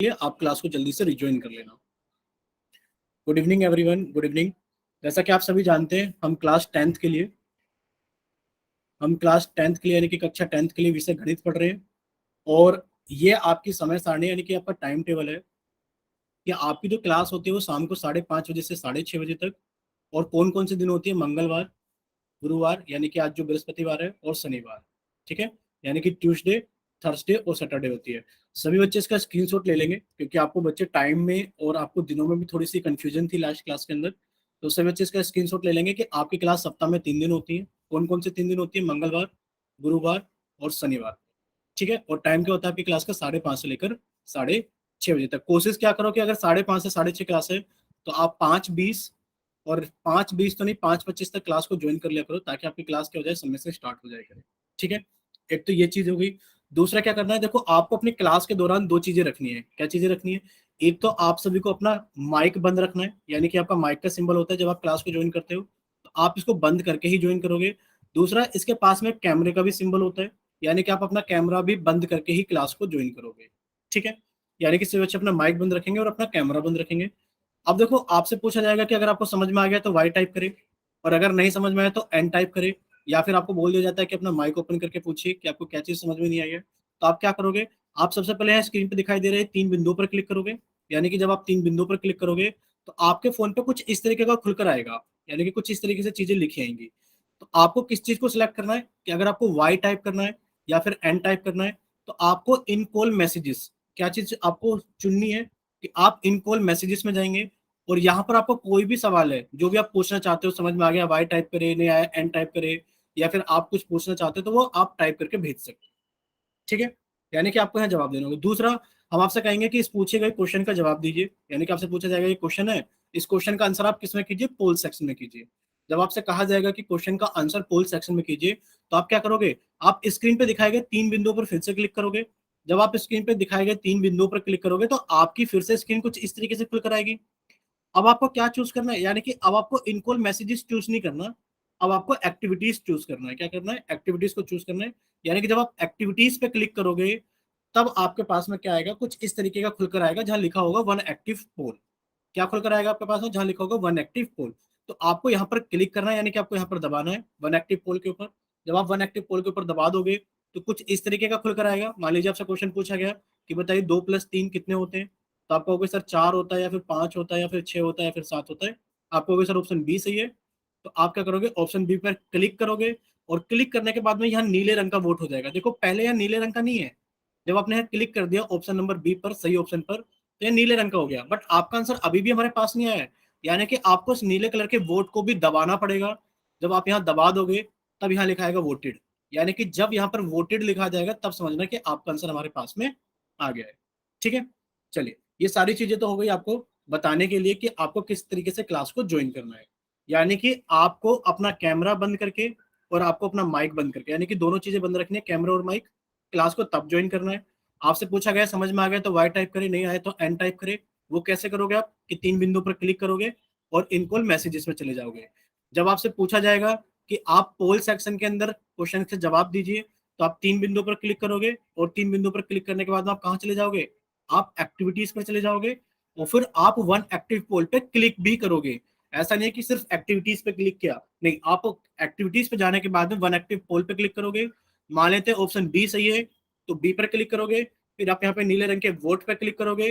लिए आप क्लास को जल्दी से रिज्वाइन कर लेना। Good evening everyone, good evening. जैसा कि आप सभी जानते हैं, हम क्लास टेंथ के लिए यानी कि कक्षा 10th के लिए विषय गणित पढ़ रहे हैं। और ये आपकी समय सारणी यानी कि आपका टाइम टेबल है कि आपकी जो क्लास होती है वो शाम को 5:30 बजे से 6:30 बजे तक। और कौन कौन से दिन होती है? मंगलवार, गुरुवार यानी कि आज जो बृहस्पतिवार है, और शनिवार। ठीक है, यानी कि ट्यूसडे, थर्सडे और सैटरडे होती है। सभी बच्चे इसका स्क्रीनशॉट ले लेंगे, क्योंकि आपको बच्चे टाइम में और आपको दिनों में भी थोड़ी सी कंफ्यूजन थी लास्ट क्लास के अंदर। तो सभी बच्चे इसका स्क्रीनशॉट ले लेंगे कि आपकी क्लास सप्ताह में 3 दिन होती है। कौन कौन से 3 दिन होती है? मंगलवार, गुरुवार और शनिवार। ठीक है, और टाइम क्या होता है आपकी क्लास का? 5:30 से लेकर 6:30 बजे तक। कोशिश क्या करो कि अगर 5:30 से 6:30 क्लास है, तो आप 5:20 और 5:20 तो नहीं, 5:25 तक क्लास को ज्वाइन कर लिया करो, ताकि आपकी क्लास क्या हो जाए, समय से स्टार्ट हो जाए करे। ठीक है, एक तो ये चीज हो गई। दूसरा क्या करना है, देखो आपको अपनी क्लास के दौरान दो चीजें रखनी है। क्या चीजें रखनी है? एक तो आप सभी को अपना माइक बंद रखना है, यानी कि आपका माइक का सिंबल होता है जब आप क्लास को ज्वाइन करते हो, तो आप इसको बंद करके ही ज्वाइन करोगे। दूसरा, इसके पास में कैमरे का भी सिंबल होता है, यानी कि आप अपना कैमरा भी बंद करके ही क्लास को ज्वाइन करोगे। ठीक है, यानी कि सभी बच्चे अपना माइक बंद रखेंगे और अपना कैमरा बंद रखेंगे। अब देखो, आपसे पूछा जाएगा कि अगर आपको समझ में आ गया तो वाई टाइप करे, और अगर नहीं समझ में आया तो एन टाइप करे। या फिर आपको बोल दिया जाता है कि अपना माइक ओपन करके पूछिए कि आपको क्या चीज समझ में नहीं आई है। तो आप क्या करोगे? आप सबसे पहले यहाँ स्क्रीन पे दिखाई दे रहे 3 बिंदुओं पर क्लिक करोगे। यानी कि जब आप 3 बिंदुओं पर क्लिक करोगे, तो आपके फोन पे कुछ इस तरीके का खुलकर आएगा, यानी कि कुछ इस तरीके से चीजें लिखी आएंगी। तो आपको किस चीज को सिलेक्ट करना है कि अगर आपको वाई टाइप करना है या फिर एन टाइप करना है, तो आपको इन कॉल मैसेजेस, क्या चीज आपको चुननी है कि आप इन कॉल मैसेजेस में जाएंगे। और यहाँ पर आपको कोई भी सवाल है जो भी आप पूछना चाहते हो, समझ में आ गया, वाई टाइप करे, नहीं आया एन टाइप करे, या फिर आप कुछ पूछना चाहते हो, तो वो आप टाइप करके भेज सकते हो। ठीक है, यानी कि आपको यहाँ जवाब देना होगा। दूसरा, हम आपसे कहेंगे कि इस पूछे गए क्वेश्चन का जवाब दीजिए, यानी कि आपसे पूछा जाएगा ये क्वेश्चन है, इस क्वेश्चन का आंसर आप किसमें कीजिए? पोल सेक्शन में कीजिए। जब आपसे कहा जाएगा कि क्वेश्चन का आंसर पोल सेक्शन में कीजिए, तो आप क्या करोगे? आप स्क्रीन पे दिखाए गए 3 बिंदुओं पर फिर से क्लिक करोगे। जब आप स्क्रीन पे दिखाए गए 3 बिंदुओं पर क्लिक करोगे, तो आपकी फिर से स्क्रीन कुछ इस तरीके से खुल कर आएगी। अब आपको क्या चूज करना है, यानी कि अब आपको इनकॉल मैसेजेस चूज नहीं करना, अब आपको एक्टिविटीज चूज करना है। क्या करना है? एक्टिविटीज को चूज करना है। यानी कि जब आप एक्टिविटीज पे क्लिक करोगे, तब आपके पास में क्या आएगा? कुछ इस तरीके का खुलकर आएगा, जहां लिखा होगा वन एक्टिव पोल। क्या खुलकर आएगा आपके पास में? जहां लिखा होगा वन एक्टिव पोल। तो आपको यहाँ पर क्लिक करना है, यानी कि आपको यहाँ पर दबाना है वन एक्टिव पोल के ऊपर। जब आप वन एक्टिव पोल के ऊपर दबा दोगे, तो कुछ इस तरीके का खुलकर आएगा। मान लीजिए आपसे क्वेश्चन पूछा गया कि बताइए 2 + 3 कितने होते हैं, तो आप कहोगे सर 4 होता है, या फिर 5 होता है, या फिर 6 होता है, या फिर 7 होता है। आप कहोगे सर ऑप्शन बी सही है। तो आप क्या करोगे? ऑप्शन बी पर क्लिक करोगे, और क्लिक करने के बाद में यहाँ नीले रंग का वोट हो जाएगा। देखो, पहले यहाँ नीले रंग का नहीं है। जब आपने यहाँ क्लिक कर दिया ऑप्शन नंबर बी पर, सही ऑप्शन पर, तो ये नीले रंग का हो गया। बट आपका आंसर अभी भी हमारे पास नहीं आया है, यानी कि आपको इस नीले कलर के वोट को भी दबाना पड़ेगा। जब आप यहाँ दबा दोगे, तब यहाँ लिखा आएगा वोटेड। यानी कि जब यहाँ पर वोटेड लिखा जाएगा, तब समझना कि आपका आंसर हमारे पास में आ गया है। ठीक है, चलिए, ये सारी चीजें तो हो गई आपको बताने के लिए कि आपको किस तरीके से क्लास को ज्वाइन करना है। यानी कि आपको अपना कैमरा बंद करके और आपको अपना माइक बंद करके, यानी कि दोनों चीजें बंद रखनी है, कैमरा और माइक। क्लास को तब ज्वाइन करना है। आपसे पूछा गया समझ में आ गया तो वाई टाइप करे, नहीं आया तो एन टाइप करे। वो कैसे करोगे? आप कि 3 बिंदु पर क्लिक करोगे और इनकॉल मैसेजेस में चले जाओगे। जब आपसे पूछा जाएगा कि आप पोल सेक्शन के अंदर क्वेश्चन से जवाब दीजिए, तो आप 3 बिंदु पर क्लिक करोगे, और 3 बिंदु पर क्लिक करने के बाद आप कहाँ चले जाओगे? आप एक्टिविटीज पर चले जाओगे, और फिर आप वन एक्टिव पोल पे क्लिक भी करोगे। ऐसा नहीं है कि सिर्फ एक्टिविटीज पे क्लिक किया, नहीं, आप एक्टिविटीज पे जाने के बाद में वन एक्टिव पोल पे क्लिक करोगे। मान लेते हैं ऑप्शन बी सही है, तो बी पर क्लिक करोगे, फिर आप यहाँ पे नीले रंग के वोट पे क्लिक करोगे,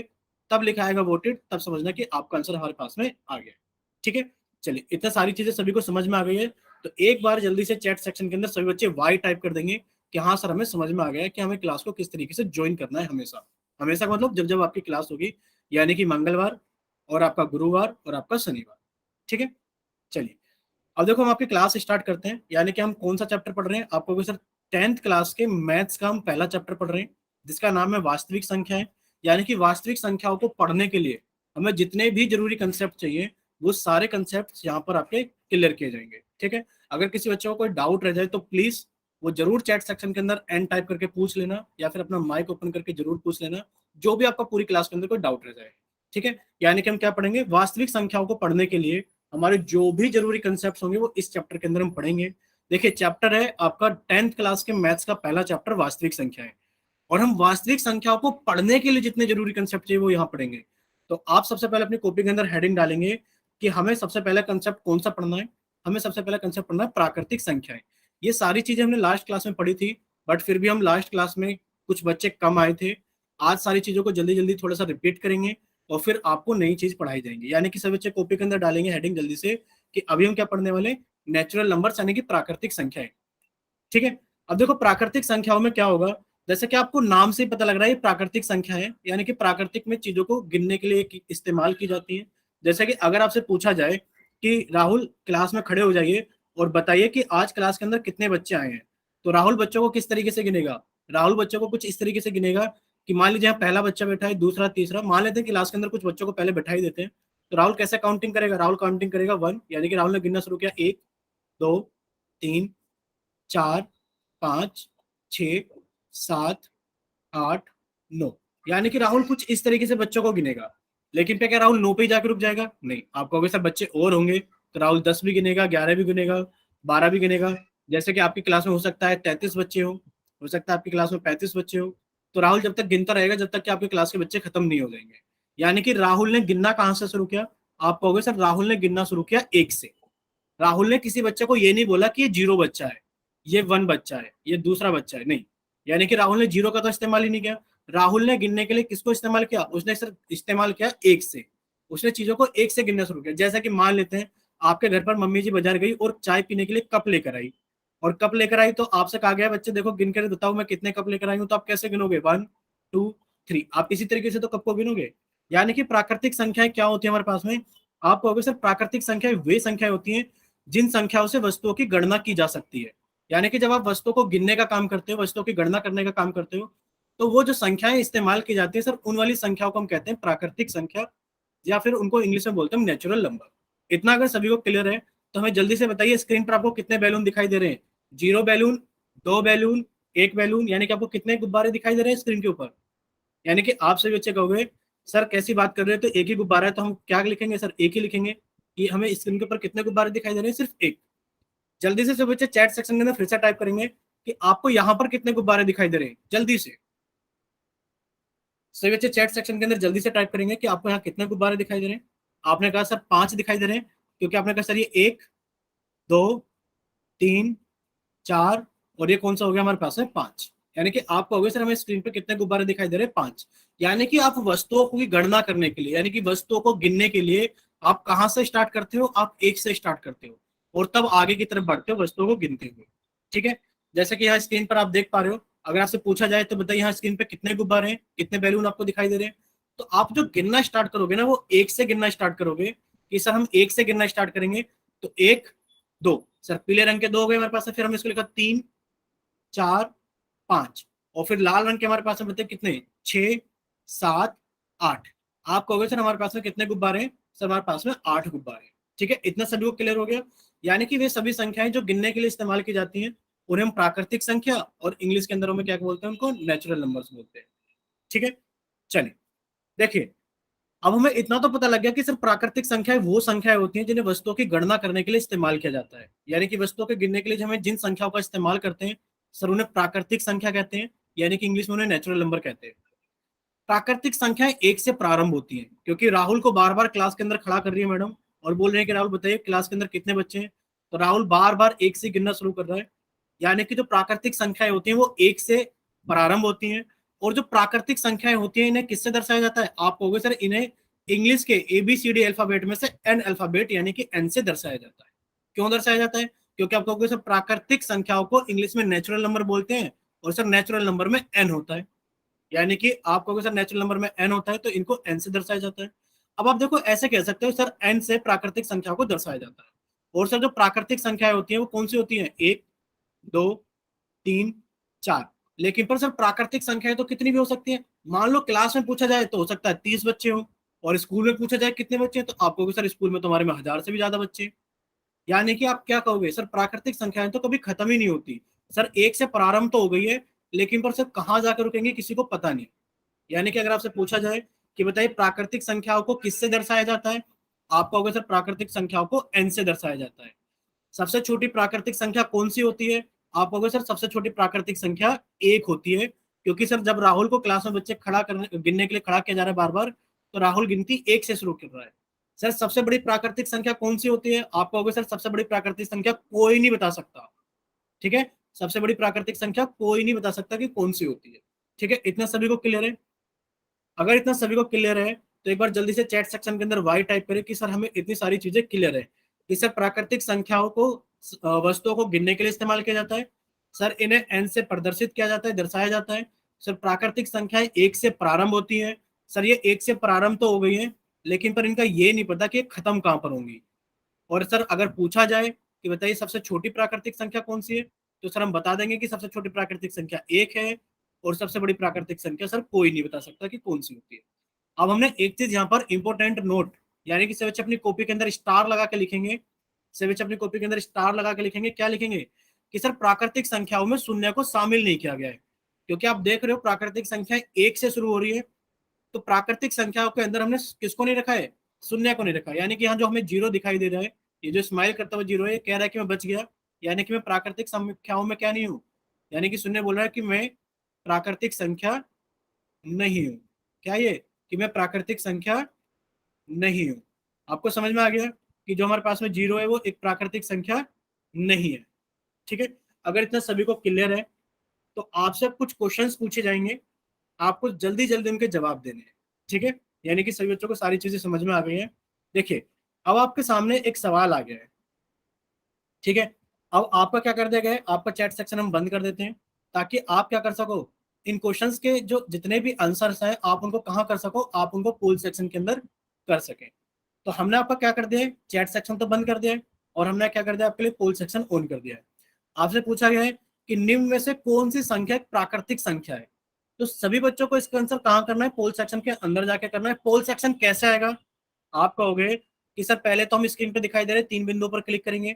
तब लिखा आएगा वोटेड, तब समझना कि आपका आंसर हमारे पास में आ गया। ठीक है, चलिए, इतना सारी चीजें सभी को समझ में आ गई है। तो एक बार जल्दी से चैट सेक्शन के अंदर सभी बच्चे वाई टाइप कर देंगे कि हाँ सर, हमें समझ में आ गया है कि हमें क्लास को किस तरीके से ज्वाइन करना है। हमेशा हमेशा का मतलब जब जब आपकी क्लास होगी, यानी कि मंगलवार, और आपका गुरुवार, और आपका शनिवार। ठीक है, चलिए, अब देखो हम आपकी क्लास स्टार्ट करते हैं। यानी कि हम कौन सा चैप्टर पढ़ रहे हैं? आपको सर 10th क्लास के मैथ्स का हम पहला चैप्टर पढ़ रहे हैं, जिसका नाम है वास्तविक संख्याएं। यानी कि वास्तविक संख्याओं को पढ़ने के लिए हमें जितने भी जरूरी कंसेप्ट चाहिए, वो सारे कंसेप्ट यहाँ पर आपके क्लियर किए जाएंगे। ठीक है, अगर किसी बच्चे को कोई डाउट रह जाए, तो प्लीज वो जरूर चैट सेक्शन के अंदर एन टाइप करके पूछ लेना, या फिर अपना माइक ओपन करके जरूर पूछ लेना, जो भी आपका पूरी क्लास के अंदर कोई डाउट रह जाए। ठीक है, यानी कि हम क्या पढ़ेंगे? वास्तविक संख्याओं को पढ़ने के लिए हमारे जो भी जरूरी कंसेप्ट होंगे, वो इस चैप्टर के अंदर हम पढ़ेंगे। देखिए, चैप्टर है आपका 10th क्लास के मैथ्स का पहला चैप्टर, वास्तविक संख्या है। और हम वास्तविक संख्याओं को पढ़ने के लिए जितने जरूरी कंसेप्ट चाहिए वो यहाँ पढ़ेंगे। तो आप सबसे पहले अपनी कॉपी के अंदर हेडिंग डालेंगे कि हमें सबसे पहला कंसेप्ट कौन सा पढ़ना है। हमें सबसे पहला कंसेप्ट पढ़ना है प्राकृतिक संख्याएं। ये सारी चीजें हमने लास्ट क्लास में पढ़ी थी, बट फिर भी हम लास्ट क्लास में कुछ बच्चे कम आए थे। आज सारी चीजों को जल्दी जल्दी थोड़ा सा रिपीट करेंगे और फिर आपको नई चीज पढ़ाई जाएंगी। यानी कि सभी बच्चे कॉपी के अंदर डालेंगे हेडिंग जल्दी से कि अभी हम क्या पढ़ने वाले, नेचुरल नंबर्स यानी कि प्राकृतिक संख्याएं। ठीक है। अब देखो प्राकृतिक संख्याओं में क्या होगा, जैसे कि आपको नाम से ही पता लग रहा है ये प्राकृतिक संख्या है, यानी कि प्राकृतिक में चीजों को गिनने के लिए इस्तेमाल की जाती है। जैसे कि अगर आपसे पूछा जाए कि राहुल क्लास में खड़े हो जाइए और बताइए कि आज क्लास के अंदर कितने बच्चे आए हैं, तो राहुल बच्चों को किस तरीके से गिनेगा। राहुल बच्चों को कुछ इस तरीके से गिनेगा कि मान लीजिए यहाँ पहला बच्चा बैठा है, दूसरा, तीसरा, मान लेते हैं क्लास के अंदर कुछ बच्चों को पहले बैठा ही देते हैं। तो राहुल कैसे काउंटिंग करेगा, राहुल काउंटिंग करेगा 1, यानी कि राहुल ने गिनना शुरू किया 1, 2, 3, 4, 5, 6, 7, 8, 9, यानी कि राहुल कुछ इस तरीके से बच्चों को गिनेगा। लेकिन क्या क्या राहुल 9 पे ही जाकर रुक जाएगा? नहीं, आप कहोगे सर बच्चे और होंगे, तो राहुल 10 भी गिनेगा, 11 भी गिनेगा, 12 भी गिनेगा। जैसे कि आपकी क्लास में हो सकता है 33 बच्चे हो सकता है आपकी क्लास में 35 बच्चे हो, तो राहुल जब तक गिनता रहेगा जब तक कि आपकी क्लास के बच्चे खत्म नहीं हो जाएंगे। यानी कि राहुल ने गिनना कहां से शुरू किया? आप कहोगे सर राहुल ने गिनना शुरू किया 1 से। राहुल ने किसी बच्चे को ये नहीं बोला कि ये 0 बच्चा है, ये 1 बच्चा है, ये दूसरा बच्चा है, नहीं। यानी कि राहुल ने 0 का तो इस्तेमाल ही नहीं किया। राहुल ने गिनने के लिए किसको इस्तेमाल किया? उसने सिर्फ इस्तेमाल किया 1 से। उसने चीजों को 1 से गिनना शुरू किया। जैसा कि मान लेते हैं आपके घर पर मम्मी जी बाजार गई और चाय पीने के लिए कप लेकर आई, और कप लेकर आई तो आपसे कहा गया बच्चे देखो गिन कर बताओ मैं कितने कप लेकर आई हूं, तो आप कैसे गिनोगे? 1, 2, 3, आप इसी तरीके से तो कप को गिनोगे। यानी कि प्राकृतिक संख्याएं क्या होती है हमारे पास में? आप कहोगे सर प्राकृतिक संख्याएं वे संख्याएं होती हैं जिन संख्याओं से वस्तुओं की गणना की जा सकती है। यानी कि जब आप वस्तुओं को गिनने का काम करते हो, वस्तुओं की गणना करने का काम करते हो, तो वो जो संख्याएं इस्तेमाल की जाती है सर उन वाली संख्याओं को हम कहते हैं प्राकृतिक संख्या, या फिर उनको इंग्लिश में बोलते हैं नेचुरल नंबर। इतना अगर सभी को क्लियर है तो हमें जल्दी से बताइए स्क्रीन पर आपको कितने बैलून दिखाई दे रहे हैं? 0 बैलून, 2 बैलून, 1 बैलून, यानी कि आपको कितने गुब्बारे दिखाई दे रहे हैं स्क्रीन के ऊपर? यानी कि आप सभी बच्चे कहोगे सर कैसी बात कर रहे हैं, तो एक ही गुब्बारा है तो हम क्या लिखेंगे सर? एक ही लिखेंगे। कि हमें स्क्रीन के ऊपर कितने गुब्बारे दिखाई दे रहे हैं? सिर्फ एक। जल्दी से सब बच्चे चैट सेक्शन के अंदर फिर से टाइप करेंगे कि आपको यहां पर कितने गुब्बारे दिखाई दे रहे हैं, जल्दी से। सभी बच्चे चैट सेक्शन के अंदर जल्दी से टाइप करेंगे कि आपको यहाँ कितने गुब्बारे दिखाई दे रहे हैं। आपने कहा सर 5 दिखाई दे रहे हैं, क्योंकि आपने कहा सर ये 1, 2, 3, 4 और ये कौन सा हो गया हमारे पास है 5। यानी कि आप कहोगे सर हमें स्क्रीन पे कितने गुब्बारे दिखाई दे रहे हैं? 5। यानी कि आप वस्तुओं की गणना करने के लिए, यानी कि वस्तुओं को गिनने के लिए आप कहां से स्टार्ट करते हो? आप 1 से स्टार्ट करते हो और तब आगे की तरफ बढ़ते हो वस्तुओं को गिनते हुए। ठीक है। जैसे कि यहाँ स्क्रीन पर आप देख पा रहे हो, अगर आपसे पूछा जाए तो बताइए यहाँ स्क्रीन पे कितने गुब्बारे हैं, कितने बैलून आपको दिखाई दे रहे हैं? तो आप जो गिनना स्टार्ट करोगे ना वो 1 से गिनना स्टार्ट करोगे कि सर हम 1 से गिनना स्टार्ट करेंगे। तो 1, 2, सर पीले रंग के 2 हो गए हमारे पास, फिर हमने इसको लिखा 3, 4, 5, और फिर लाल रंग के हमारे पास में बताइए कितने? 6, 7, 8। आप कहोगे सर हमारे पास में कितने गुब्बारे हैं? सर हमारे पास में 8 गुब्बारे हैं। ठीक है, इतना सभी को क्लियर हो गया। यानी कि वे सभी संख्याएं जो गिनने के लिए इस्तेमाल की जाती हैं उन्हें हम प्राकृतिक संख्या, और इंग्लिश के अंदर हमें क्या बोलते हैं? उनको नेचुरल नंबर्स बोलते हैं। ठीक है। चलिए देखिए, अब हमें इतना तो पता लग गया कि सिर्फ प्राकृतिक संख्याएं वो संख्याएं होती हैं जिन्हें वस्तुओं की गणना करने के लिए इस्तेमाल किया जाता है। यानी कि वस्तुओं के गिनने के लिए हमें जिन संख्याओं का इस्तेमाल करते हैं सर उन्हें प्राकृतिक संख्या कहते हैं, यानी कि इंग्लिश में उन्हें नेचुरल नंबर कहते हैं। प्राकृतिक संख्याएं 1 से प्रारंभ होती हैं, क्योंकि राहुल को बार बार क्लास के अंदर खड़ा कर रही है मैडम और बोल रहे हैं कि राहुल बताइए क्लास के अंदर कितने बच्चे हैं। तो राहुल बार बार 1 से गिनना शुरू कर रहा है। यानी कि जो प्राकृतिक संख्याएं होती हैं वो 1 से प्रारंभ होती हैं। और जो प्राकृतिक संख्याएं होती हैं इन्हें किससे दर्शाया जाता है? आप कहोगे सर इन्हें इंग्लिश के ABCD अल्फाबेट में से एन अल्फाबेट यानी कि एन से दर्शाया जाता है। क्यों दर्शाया जाता है? क्योंकि आप कहोगे सर प्राकृतिक संख्याओं को इंग्लिश में नेचुरल नंबर बोलते हैं और सर नेचुरल नंबर में एन होता है। यानी कि आप कहोगे सर नेचुरल नंबर में एन होता है तो इनको एन से दर्शाया जाता है। अब आप देखो ऐसे कह सकते हो सर एन से प्राकृतिक संख्या को दर्शाया जाता है। और सर जो प्राकृतिक संख्याएं होती हैं वो कौन सी होती हैं? 1, 2, 3, 4। लेकिन पर सर प्राकृतिक संख्याएं तो कितनी भी हो सकती है। मान लो क्लास में पूछा जाए तो हो सकता है 30 बच्चे हो, और स्कूल में पूछा जाए कितने बच्चे हैं तो आप कहोगे सर स्कूल में तुम्हारे में 1000 से भी ज्यादा बच्चे हैं। यानी कि आप क्या कहोगे? सर प्राकृतिक संख्याएं तो कभी खत्म ही नहीं होती। सर 1 से प्रारंभ तो हो गई है, लेकिन पर सर कहां जाकर रुकेंगे किसी को पता नहीं। यानी कि अगर आपसे पूछा जाए कि बताइए प्राकृतिक संख्याओं को किससे दर्शाया जाता है, आप कहोगे सर प्राकृतिक संख्याओं को एन से दर्शाया जाता है। सबसे छोटी प्राकृतिक संख्या कौन सी होती है? आप कहोगे सर सबसे छोटी प्राकृतिक संख्या 1 होती है, क्योंकि सर जब राहुल को क्लास में बच्चे खड़ा करने गिनने के लिए खड़ा किया जा रहा है बार बार, तो राहुल गिनती 1 से शुरू कर रहा है। सर सबसे बड़ी प्राकृतिक संख्या कौन सी होती है? आप कहोगे सर सबसे बड़ी प्राकृतिक संख्या कोई नहीं बता सकता, ठीक है, सबसे बड़ी प्राकृतिक संख्या कोई नहीं बता सकता कि कौन सी होती है, ठीक है, इतना सभी को क्लियर है? अगर इतना सभी को क्लियर है तो एक बार जल्दी से चैट सेक्शन के अंदर वाई टाइप करें कि सर हमें इतनी सारी चीजें क्लियर है कि सर प्राकृतिक संख्याओं को वस्तुओं को गिनने के लिए इस्तेमाल किया जाता है, सर इन्हें एन से प्रदर्शित किया जाता है, दर्शाया जाता है, सर प्राकृतिक संख्याएं 1 से प्रारंभ होती है, सर ये 1 से प्रारंभ तो हो गई है, लेकिन पर इनका ये नहीं पता कि खत्म कहां पर होंगी। और सर अगर पूछा जाए कि बताइए सबसे छोटी प्राकृतिक संख्या कौन सी है, तो सर हम बता देंगे कि सबसे छोटी प्राकृतिक संख्या 1 है, और सबसे बड़ी प्राकृतिक संख्या सर कोई नहीं बता सकता कि कौन सी होती है। अब हमने एक चीज यहाँ पर इंपॉर्टेंट नोट, यानी कि सभी बच्चे अपनी कॉपी के अंदर स्टार लगा के लिखेंगे, सभी बच्चे अपनी कॉपी के अंदर स्टार लगा के लिखेंगे, क्या लिखेंगे कि सर प्राकृतिक संख्याओं में शून्य को शामिल नहीं किया गया है, क्योंकि आप देख रहे हो प्राकृतिक संख्या 1 से शुरू हो रही है, तो प्राकृतिक संख्याओं के अंदर हमने किसको नहीं रखा है? शून्य को नहीं रखा। यानी कि यहाँ जो हमें जीरो दिखाई दे रहा है, ये जो स्माइल करता हुआ जीरो है, कह रहा है कि मैं बच गया, यानी कि मैं प्राकृतिक संख्याओं में क्या नहीं हूँ, यानी कि शून्य बोल रहा है कि मैं प्राकृतिक संख्या नहीं हूँ। क्या ये कि मैं प्राकृतिक संख्या नहीं हूँ? आपको समझ में आ गया कि जो हमारे पास में जीरो है वो एक प्राकृतिक संख्या नहीं है, ठीक है। अगर इतना सभी को क्लियर है तो आपसे कुछ क्वेश्चंस पूछे जाएंगे, आपको जल्दी जल्दी उनके जवाब देने हैं, ठीक है। यानी कि सभी बच्चों को सारी चीजें समझ में आ गई हैं। देखिए अब आपके सामने एक सवाल आ गया है, ठीक है। अब आपका क्या कर दिया गया है, आपका चैट सेक्शन हम बंद कर देते हैं ताकि आप क्या कर सको, इन क्वेश्चंस के जो जितने भी आंसर्स हैं आप उनको कहाँ कर सको, आप उनको पोल सेक्शन के अंदर कर सके। तो हमने आपका क्या कर दिया है, चैट सेक्शन तो बंद कर दिया है, और हमने क्या कर दिया आपके लिए पोल सेक्शन ऑन कर दिया है। आपसे पूछा गया है कि निम्न में से कौन सी संख्या एक प्राकृतिक संख्या है, तो सभी बच्चों को इसका आंसर कहाँ करना है, पोल सेक्शन के अंदर जाके करना है। पोल सेक्शन कैसे आएगा, आप कहोगे कि सर पहले तो हम स्क्रीन पे दिखाई दे रहे 3 बिंदुओं पर क्लिक करेंगे,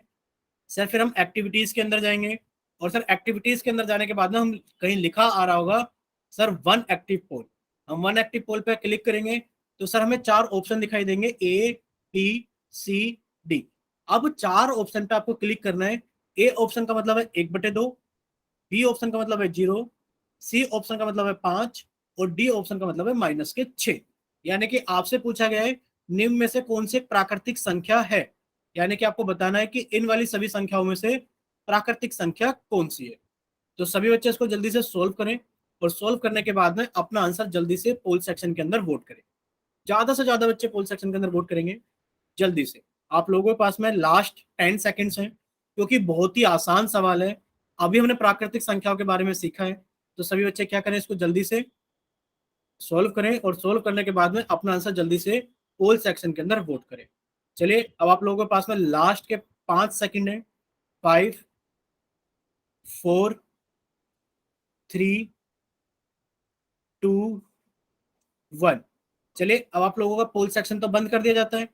सर फिर हम एक्टिविटीज के अंदर जाएंगे, और सर एक्टिविटीज के अंदर जाने के बाद में हम कहीं लिखा आ रहा होगा सर वन एक्टिव पोल, हम वन एक्टिव पोल पे क्लिक करेंगे तो सर हमें 4 ऑप्शन दिखाई देंगे, ए बी सी डी। अब 4 ऑप्शन पे आपको क्लिक करना है। ए ऑप्शन का मतलब है 1/2, बी ऑप्शन का मतलब है 0, सी ऑप्शन का मतलब है 5, और डी ऑप्शन का मतलब है -6। यानी कि आपसे पूछा गया है निम्न में से कौन सी प्राकृतिक संख्या है, यानी कि आपको बताना है कि इन वाली सभी संख्याओं में से प्राकृतिक संख्या कौन सी है। तो सभी बच्चे इसको जल्दी से सोल्व करें, और सोल्व करने के बाद में अपना आंसर जल्दी से पोल सेक्शन के अंदर वोट करें। ज्यादा से ज्यादा बच्चे पोल सेक्शन के अंदर वोट करेंगे जल्दी से। आप लोगों के पास में लास्ट 10 सेकेंड्स हैं, क्योंकि बहुत ही आसान सवाल है, अभी हमने प्राकृतिक संख्याओं के बारे में सीखा है। तो सभी बच्चे क्या करें, इसको जल्दी से सॉल्व करें, और सॉल्व करने के बाद में अपना आंसर जल्दी से पोल सेक्शन के अंदर वोट करें। चलिए अब आप लोगों के पास में लास्ट के 5 सेकंड है। 5 4 3 2 1। चलिए अब आप लोगों का पोल सेक्शन तो बंद कर दिया जाता है,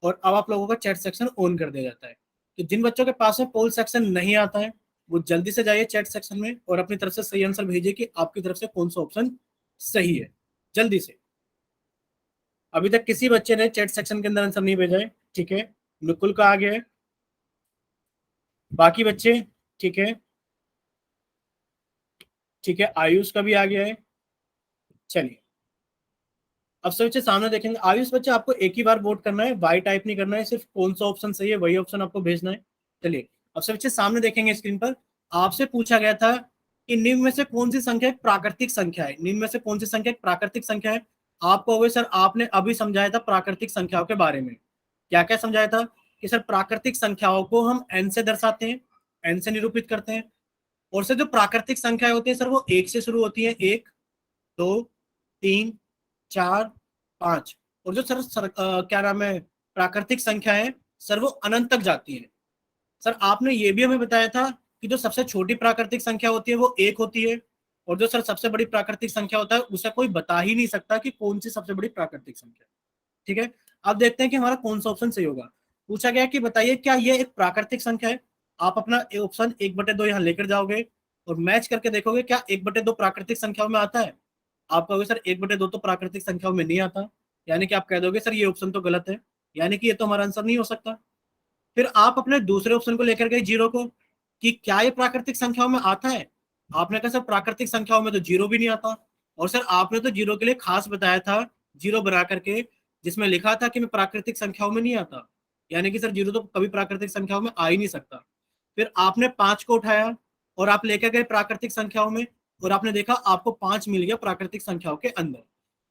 और अब आप लोगों का चैट सेक्शन ऑन कर दिया जाता है। तो जिन बच्चों के पास में पोल सेक्शन नहीं आता है वो जल्दी से जाइए चैट सेक्शन में, और अपनी तरफ से सही आंसर भेजिए कि आपकी तरफ से कौन सा ऑप्शन सही है, जल्दी से। अभी तक किसी बच्चे ने चैट सेक्शन के अंदर आंसर नहीं भेजा है, ठीक है। नुकुल का आ गया है, बाकी बच्चे, ठीक है, ठीक है, आयुष का भी आ गया है। चलिए अब सब बच्चे सामने देखेंगे। आयुष बच्चे आपको एक ही बार वोट करना है, वाई टाइप नहीं करना है, सिर्फ कौन सा ऑप्शन सही है वही ऑप्शन आपको भेजना है। चलिए अब सब बच्चे सामने देखेंगे स्क्रीन पर। आपसे पूछा गया था कि निम्न में से कौन सी संख्या एक प्राकृतिक संख्या है, निम्न में से कौन सी संख्या एक प्राकृतिक संख्या है। आपको हो सर आपने अभी समझाया था प्राकृतिक संख्याओं के बारे में, क्या क्या समझाया था कि सर प्राकृतिक संख्याओं को हम एन से दर्शाते हैं, एन से निरूपित करते हैं, और सर जो प्राकृतिक संख्याएं होती है सर वो 1 से शुरू होती है, 1 2 3 4 5, और जो क्या नाम है प्राकृतिक संख्या है सर वो अनंत तक जाती है। सर आपने ये भी हमें बताया था कि जो सबसे छोटी प्राकृतिक संख्या होती है वो 1 होती है, और जो सर सबसे बड़ी प्राकृतिक संख्या होता है उसे कोई बता ही नहीं सकता कि कौन सी सबसे बड़ी प्राकृतिक संख्या, ठीक है। अब देखते हैं कि हमारा कौन सा ऑप्शन सही होगा। पूछा गया कि बताइए क्या ये एक प्राकृतिक संख्या है। आप अपना ऑप्शन 1/2 यहाँ लेकर जाओगे और मैच करके देखोगे क्या 1/2 प्राकृतिक संख्याओं में आता है। आप कहोगे सर 1/2 तो प्राकृतिक संख्याओं में नहीं आता, यानी कि आप कह दोगे सर ये ऑप्शन तो गलत है, यानी कि ये तो हमारा आंसर नहीं हो सकता। फिर आप अपने दूसरे ऑप्शन को लेकर गए 0 को, कि क्या ये प्राकृतिक संख्याओं में आता है। आपने कहा सर प्राकृतिक संख्याओं में तो जीरो भी नहीं आता, और सर आपने तो जीरो के लिए खास बताया था जीरो बना करके, जिसमें लिखा था कि मैं प्राकृतिक संख्याओं में नहीं आता, यानी कि सर जीरो तो कभी प्राकृतिक संख्याओं में आ ही नहीं सकता। फिर आपने 5 को उठाया और आप लेकर गए प्राकृतिक संख्याओं में, और आपने देखा आपको 5 मिल गया प्राकृतिक संख्याओं के अंदर,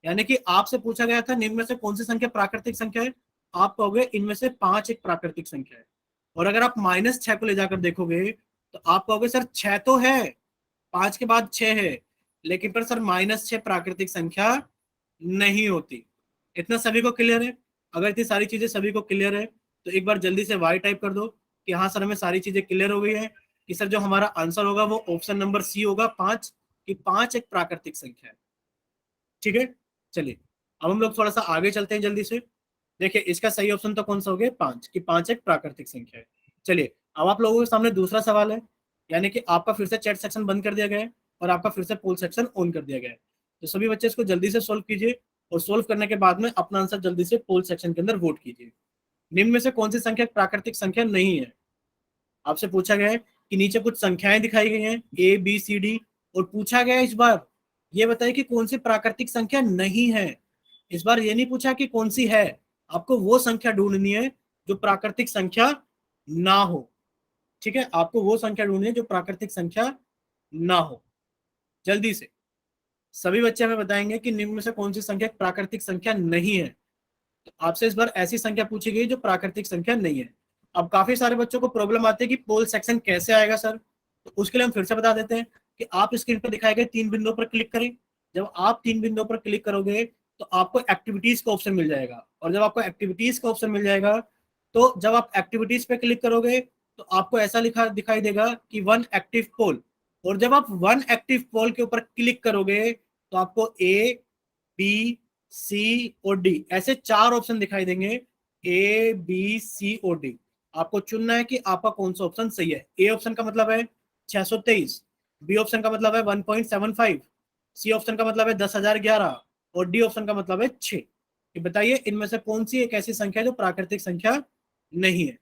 यानी कि आपसे पूछा गया था निम्न में से कौन सी संख्या प्राकृतिक संख्या है, आप कहोगे इनमें से 5 एक प्राकृतिक संख्या है। और अगर आप -6 को ले जाकर देखोगे तो आप कहोगे सर 6 तो है, 5 के बाद 6 है, लेकिन पर सर -6 प्राकृतिक संख्या नहीं होती। इतना सभी को क्लियर है? अगर इतनी सारी चीजें सभी को क्लियर है तो एक बार जल्दी से वाई टाइप कर दो कि हाँ सर हमें सारी चीजें क्लियर हो गई है, कि सर जो हमारा आंसर होगा वो ऑप्शन नंबर सी होगा, 5, कि 5 एक प्राकृतिक संख्या है। ठीक है, चलिए अब हम लोग थोड़ा सा आगे चलते हैं जल्दी से। देखिए इसका सही ऑप्शन तो कौन सा हो गया, 5, कि 5 एक प्राकृतिक संख्या है। चलिए अब आप लोगों के सामने दूसरा सवाल है, यानी कि आपका फिर से चैट सेक्शन बंद कर दिया गया है और आपका फिर से पोल सेक्शन ऑन कर दिया गया है। तो सभी बच्चे इसको जल्दी से सोल्व कीजिए, और सोल्व करने के बाद में अपना आंसर जल्दी से पोल सेक्शन के अंदर वोट कीजिए। निम्न में से कौन सी संख्या प्राकृतिक संख्या नहीं है? आपसे पूछा गया है कि नीचे कुछ संख्याएं दिखाई गई हैं ए बी सी डी, और पूछा गया है इस बार ये बताइए कि कौन सी प्राकृतिक संख्या नहीं है। इस बार ये नहीं पूछा कि कौन सी है, आपको वो संख्या ढूंढनी है जो प्राकृतिक संख्या ना हो। ठीक है, आपको वो संख्या ढूंढनी है जो प्राकृतिक संख्या ना हो। जल्दी से सभी बच्चे हमें बताएंगे कि निम्न में से कौन सी संख्या प्राकृतिक संख्या नहीं है। तो आपसे इस बार ऐसी संख्या पूछी गई जो प्राकृतिक संख्या नहीं है। अब काफी सारे बच्चों को प्रॉब्लम आती है कि पोल सेक्शन कैसे आएगा सर, तो उसके लिए हम फिर से बता देते हैं कि आप स्क्रीन पर दिखाए गए 3 बिंदुओं पर क्लिक करें। जब आप 3 बिंदुओं पर क्लिक करोगे तो आपको एक्टिविटीज का ऑप्शन मिल जाएगा, और जब आपको एक्टिविटीज का ऑप्शन मिल जाएगा तो जब आप एक्टिविटीज पे क्लिक करोगे तो आपको ऐसा लिखा दिखाई देगा कि 1 एक्टिव पोल, और जब आप 1 एक्टिव पोल के ऊपर क्लिक करोगे तो आपको ए बी सी और डी ऐसे 4 ऑप्शन दिखाई देंगे, ए बी सी और डी। आपको चुनना है कि आपका कौन सा ऑप्शन सही है। ए ऑप्शन का मतलब है 623, बी ऑप्शन का मतलब है 1.75, सी ऑप्शन का मतलब है 10,011, और डी ऑप्शन का मतलब है 6। ये बताइए इनमें से कौन सी एक ऐसी संख्या है जो प्राकृतिक संख्या नहीं है।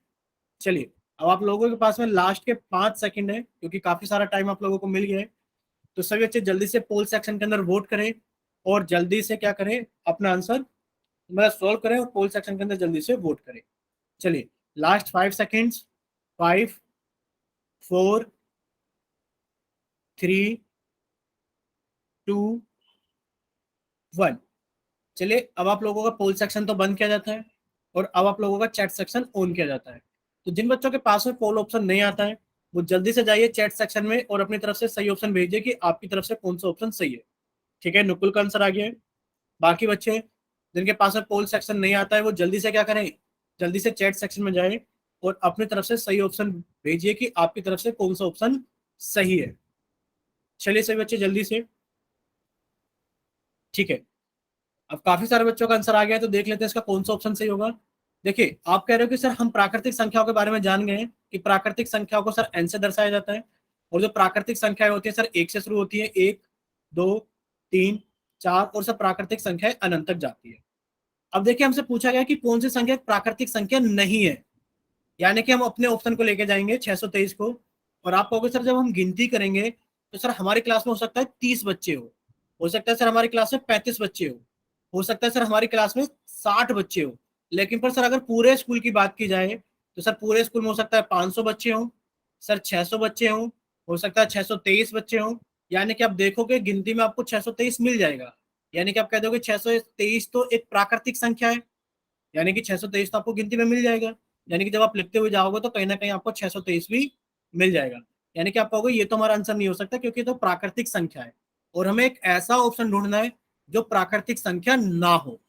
चलिए अब आप लोगों के पास में लास्ट के 5 सेकंड है, क्योंकि काफी सारा टाइम आप लोगों को मिल गया है। तो सभी बच्चे जल्दी से पोल सेक्शन के अंदर वोट करें, और जल्दी से क्या करें, अपना आंसर मतलब सोल्व करें, और पोल सेक्शन के अंदर जल्दी से वोट करें। चलिए लास्ट 5 सेकेंड्स, 5 4 3 2 1। चलिए अब आप लोगों का पोल सेक्शन तो बंद किया जाता है, और अब आप लोगों का चैट सेक्शन ऑन किया जाता है। तो जिन बच्चों के पास में पोल ऑप्शन नहीं आता है वो जल्दी से जाइए चैट सेक्शन में और अपनी तरफ से सही ऑप्शन भेजिए कि आपकी तरफ से कौन सा ऑप्शन सही है। ठीक है, नुकुल का आंसर आ गया है। बाकी बच्चे जिनके पास में पोल सेक्शन नहीं आता है वो जल्दी से क्या करें, जल्दी से चैट सेक्शन में जाएं और अपनी तरफ से सही ऑप्शन भेजिए कि आपकी तरफ से कौन सा ऑप्शन सही है। चलिए सभी बच्चे जल्दी से। ठीक है, अब काफी सारे बच्चों का आंसर आ गया है, तो देख लेते हैं इसका कौन सा ऑप्शन सही होगा। देखिए आप कह रहे हो कि सर हम प्राकृतिक संख्याओं के बारे में जान गए हैं कि प्राकृतिक संख्याओं को सर एन से दर्शाया जाता है, और जो प्राकृतिक संख्याएं होती है सर 1 से शुरू होती है, 1 2 3 4, और सब प्राकृतिक संख्याएं अनंत तक जाती है। अब देखिए हमसे पूछा गया कि कौन सी संख्या प्राकृतिक संख्या नहीं है, यानी कि हम अपने ऑप्शन को लेके जाएंगे 623 को, और आप कहोगे सर जब हम गिनती करेंगे तो सर हमारी क्लास में हो सकता है 30 बच्चे हो सकता है सर हमारी क्लास में 35 बच्चे हो सकता है सर हमारी क्लास में 60 बच्चे हो, लेकिन पर सर अगर पूरे स्कूल की बात की जाए तो सर पूरे स्कूल में हो सकता है 500 बच्चे हों, सर 600 बच्चे हों, हो सकता है 623 बच्चे हों। यानी कि आप देखोगे गिनती में आपको 623 मिल जाएगा, यानी कि आप कह दोगे 623 तो एक प्राकृतिक संख्या है, यानी कि 623 तो आपको गिनती में मिल जाएगा। यानी कि जब आप लिखते हुए जाओगे तो कहीं ना कहीं आपको 623 भी मिल जाएगा। यानी कि आप कहोगे ये तो हमारा आंसर नहीं हो सकता क्योंकि तो प्राकृतिक संख्या है, और हमें एक ऐसा ऑप्शन ढूंढना है जो प्राकृतिक संख्या ना हो।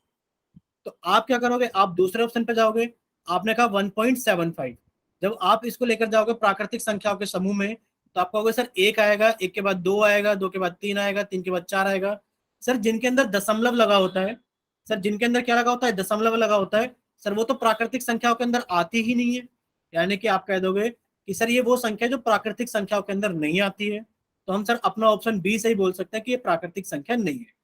तो आप क्या करोगे, आप दूसरे ऑप्शन पे जाओगे। आपने कहा 1.75, जब आप इसको लेकर जाओगे प्राकृतिक संख्याओं के समूह में तो आप कहोगे सर 1 आएगा, 1 के बाद 2 आएगा, 2 के बाद 3 आएगा, 3 के बाद 4 आएगा। सर जिनके अंदर दशमलव लगा होता है, सर जिनके अंदर क्या लगा होता है, दशमलव लगा होता है, सर वो तो प्राकृतिक संख्याओं के अंदर आती ही नहीं है। यानी कि आप कह दोगे कि सर ये वो संख्या जो प्राकृतिक संख्याओं के अंदर नहीं आती है, तो हम सर अपना ऑप्शन बी से ही बोल सकते हैं कि ये प्राकृतिक संख्या नहीं है।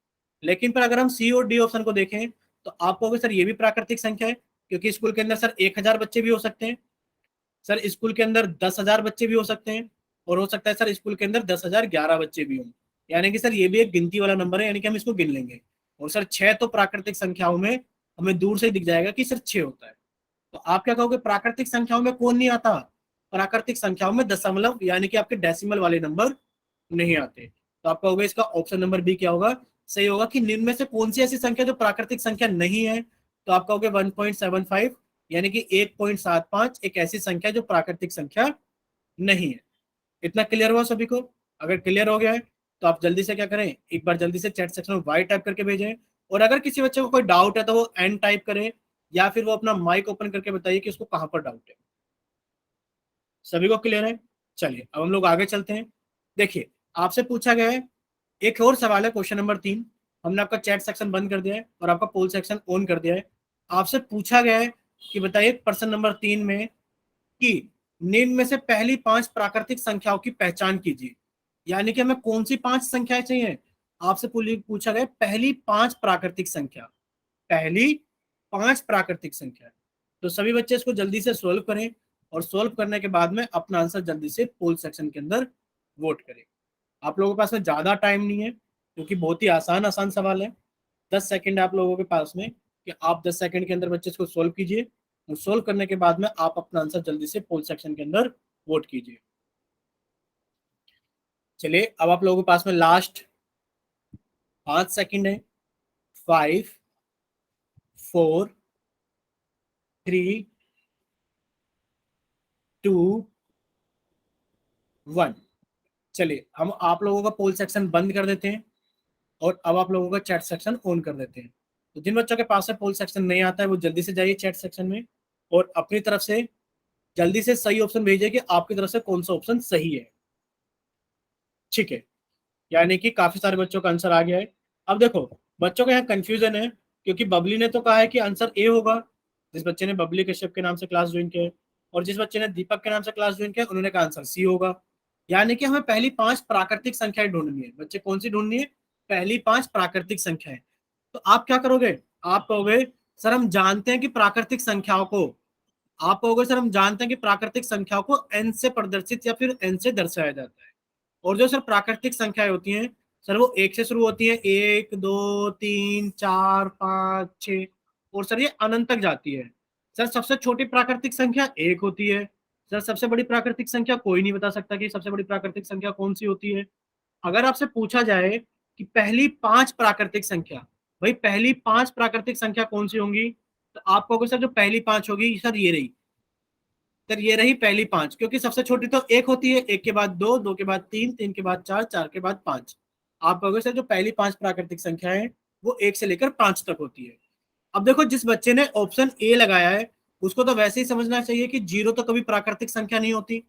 लेकिन पर अगर हम सी और डी ऑप्शन को देखें तो आप कहोगे सर ये भी प्राकृतिक संख्या है, क्योंकि स्कूल के अंदर सर 1000 बच्चे भी हो सकते हैं, सर स्कूल के अंदर 10,000 बच्चे भी हो सकते हैं, और हो सकता है सर स्कूल के अंदर 10,011 बच्चे भी हों, यानी कि सर ये भी एक गिनती वाला नंबर है, यानी कि हम इसको गिन लेंगे। और सर 6 तो प्राकृतिक संख्याओं में हमें दूर से ही दिख जाएगा कि सर 6 होता है। तो आप क्या कहोगे, प्राकृतिक संख्याओं में कौन नहीं आता? प्राकृतिक संख्याओं में दशमलव यानी कि आपके डेसिमल वाले नंबर नहीं आते। तो आप कहोगे इसका ऑप्शन नंबर बी क्या होगा, सही होगा कि निम्न में से कौन सी ऐसी संख्या जो प्राकृतिक संख्या नहीं है? तो आप कहोगे 1.75 यानी कि 1.75 एक ऐसी संख्या जो प्राकृतिक संख्या नहीं है। इतना क्लियर हुआ सभी को? अगर क्लियर हो गया है तो आप जल्दी से क्या करें, एक बार जल्दी से चैट सेक्शन में वाई टाइप करके भेजें। और अगर किसी बच्चे को कोई डाउट है तो वो एन टाइप करे, या फिर वो अपना माइक ओपन करके बताइए कि उसको कहां पर डाउट है। सभी को क्लियर है? चलिए अब हम लोग आगे चलते हैं। देखिए आपसे पूछा गया है एक और सवाल है, क्वेश्चन नंबर 3। हमने आपका चैट सेक्शन बंद कर दिया है और आपका पोल सेक्शन ऑन कर दिया है। आपसे पूछा गया है कि बताइए प्रश्न नंबर 3 में कि निम्न में से पहली 5 प्राकृतिक संख्याओं की पहचान कीजिए। यानी कि हमें कौन सी 5 संख्याएं चाहिए? आपसे पूछा गया पहली 5 प्राकृतिक संख्या, पहली 5 प्राकृतिक संख्या। तो सभी बच्चे इसको जल्दी से सोल्व करें और सोल्व करने के बाद में अपना आंसर जल्दी से पोल सेक्शन के अंदर वोट करें। आप लोगों के पास में ज्यादा टाइम नहीं है क्योंकि बहुत ही आसान आसान सवाल है। 10 सेकंड आप लोगों के पास में कि आप 10 सेकंड के अंदर बच्चे इसको सोल्व कीजिए और सोल्व करने के बाद में आप अपना आंसर जल्दी से पोल सेक्शन के अंदर वोट कीजिए। चलिए अब आप लोगों के पास में लास्ट 5 सेकंड है। 5, 4, 3, 2, 1। चलिए हम आप लोगों का पोल सेक्शन बंद कर देते हैं और अब आप लोगों का चैट सेक्शन ऑन कर देते हैं। तो जिन बच्चों के पास में पोल सेक्शन नहीं आता है वो जल्दी से जाइए चैट सेक्शन में और अपनी तरफ से जल्दी से सही ऑप्शन भेजिए कि आपकी तरफ से कौन सा ऑप्शन सही है। ठीक है, यानी कि काफी सारे बच्चों का आंसर आ गया है। अब देखो बच्चों का यहाँ कंफ्यूजन है क्योंकि बबली ने तो कहा है कि आंसर ए होगा, जिस बच्चे ने बबली कश्यप के नाम से क्लास ज्वाइन किया है, और जिस बच्चे ने दीपक के नाम से क्लास ज्वाइन किया उन्होंने कहा आंसर सी होगा। यानी कि हमें पहली 5 प्राकृतिक संख्याएं ढूंढनी है। बच्चे कौन सी ढूंढनी है? पहली 5 प्राकृतिक संख्याएं। तो आप क्या करोगे? आप कहोगे सर हम जानते हैं कि प्राकृतिक संख्याओं को, आप कहोगे सर हम जानते हैं कि प्राकृतिक संख्याओं को एन से प्रदर्शित या फिर एन से दर्शाया जाता है। और जो सर प्राकृतिक संख्याएं होती हैं सर वो एक से शुरू होती है, 1, 2, 3, 4, 5, 6, और सर ये अनंत तक जाती है। सर सबसे छोटी प्राकृतिक संख्या 1 होती है। सर सबसे बड़ी प्राकृतिक संख्या कोई नहीं बता सकता कि सबसे बड़ी प्राकृतिक संख्या कौन सी होती है। अगर आपसे पूछा जाए कि पहली 5 प्राकृतिक संख्या, भाई पहली 5 प्राकृतिक संख्या कौन सी होंगी, तो आप कहोगे सर जो पहली 5 होगी सर ये रही, सर ये रही पहली 5, क्योंकि सबसे छोटी तो 1 होती है, 1 के बाद 2, 2 के बाद 3, 3 के बाद 4, 4 के बाद 5। आप कहोगे सर जो पहली 5 प्राकृतिक संख्या है वो 1 से लेकर 5 तक होती है। अब देखो जिस बच्चे ने ऑप्शन ए लगाया है उसको तो वैसे ही समझना चाहिए कि 0 तो कभी प्राकृतिक संख्या नहीं होती,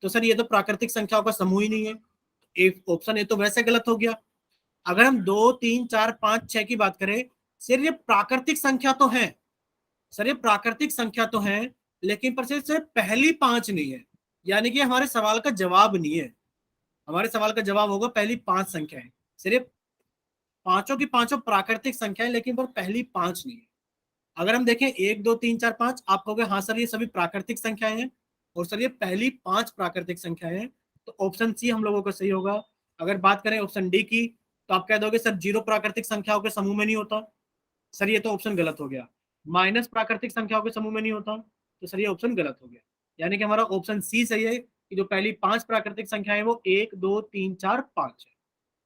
तो सर ये तो प्राकृतिक संख्याओं का समूह ही नहीं है। एक ऑप्शन ए तो वैसे गलत हो गया। अगर हम 2, 3, 4, 5, 6 की बात करें, सर ये प्राकृतिक संख्या तो है, सर ये प्राकृतिक संख्या तो है, लेकिन पर से पहली 5 नहीं है। यानी कि हमारे सवाल का जवाब नहीं है। हमारे सवाल का जवाब होगा पहली 5 संख्या है। सिर्फ पांचों की पांचों प्राकृतिक संख्या है लेकिन पर पहली 5 नहीं है। अगर हम देखें 1, 2, 3, 4, 5, आप कहोगे हाँ सर ये सभी प्राकृतिक संख्याएं हैं और सर ये पहली 5 प्राकृतिक संख्याएं हैं, तो ऑप्शन सी हम लोगों का सही होगा। अगर बात करें ऑप्शन डी की तो आप कह दोगे सर 0 प्राकृतिक संख्याओं के समूह में नहीं होता, सर ये तो ऑप्शन गलत हो गया। माइनस प्राकृतिक संख्याओं के समूह में नहीं होता, तो सर ये ऑप्शन गलत हो गया। यानी कि हमारा ऑप्शन सी सही है कि जो पहली 5 प्राकृतिक संख्याएं वो 1, 2, 3, 4, 5 है।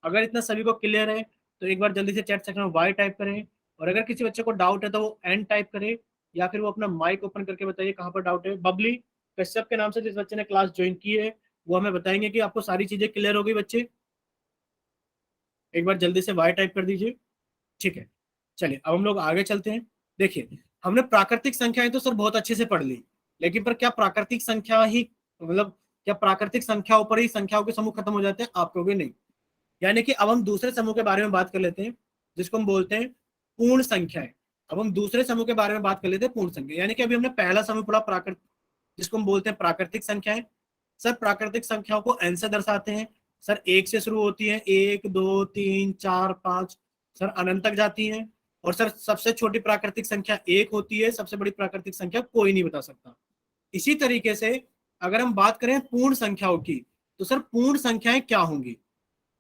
अगर इतना सभी को क्लियर है तो एक बार जल्दी से चैट सेक्शन में वाई टाइप करें, और अगर किसी बच्चे को डाउट है तो वो एन टाइप करे, या फिर वो अपना माइक ओपन करके बताइए कहाँ पर डाउट है। बबली कश्यप के नाम से जिस बच्चे ने क्लास ज्वाइन की है वो हमें बताएंगे कि आपको सारी चीजें क्लियर हो गई। बच्चे एक बार जल्दी से वाई टाइप कर दीजिए। ठीक है, चलिए अब हम लोग आगे चलते हैं। देखिए हमने प्राकृतिक संख्याएं तो सर बहुत अच्छे से पढ़ ली, लेकिन पर क्या प्राकृतिक संख्या ही मतलब क्या प्राकृतिक संख्याओं पर ही संख्याओं के समूह खत्म हो जाते हैं? आप कहोगे नहीं। यानी कि अब हम दूसरे समूह के बारे में बात कर लेते हैं जिसको हम बोलते हैं पूर्ण संख्याएं। अब हम दूसरे समूह के बारे में बात कर लेते हैं पूर्ण संख्या। यानी कि अभी हमने पहला समूह पढ़ा प्राकृतिक, जिसको हम बोलते हैं प्राकृतिक संख्याएं। सर प्राकृतिक संख्याओं को एन से दर्शाते हैं। सर 1 से शुरू होती है, 1, 2, 3, 4, 5, सर अनंत तक जाती हैं। और सर सबसे छोटी प्राकृतिक संख्या 1 होती है, सबसे बड़ी प्राकृतिक संख्या कोई नहीं बता सकता। इसी तरीके से अगर हम बात करें पूर्ण संख्याओं की, तो सर पूर्ण संख्याएं क्या होंगी,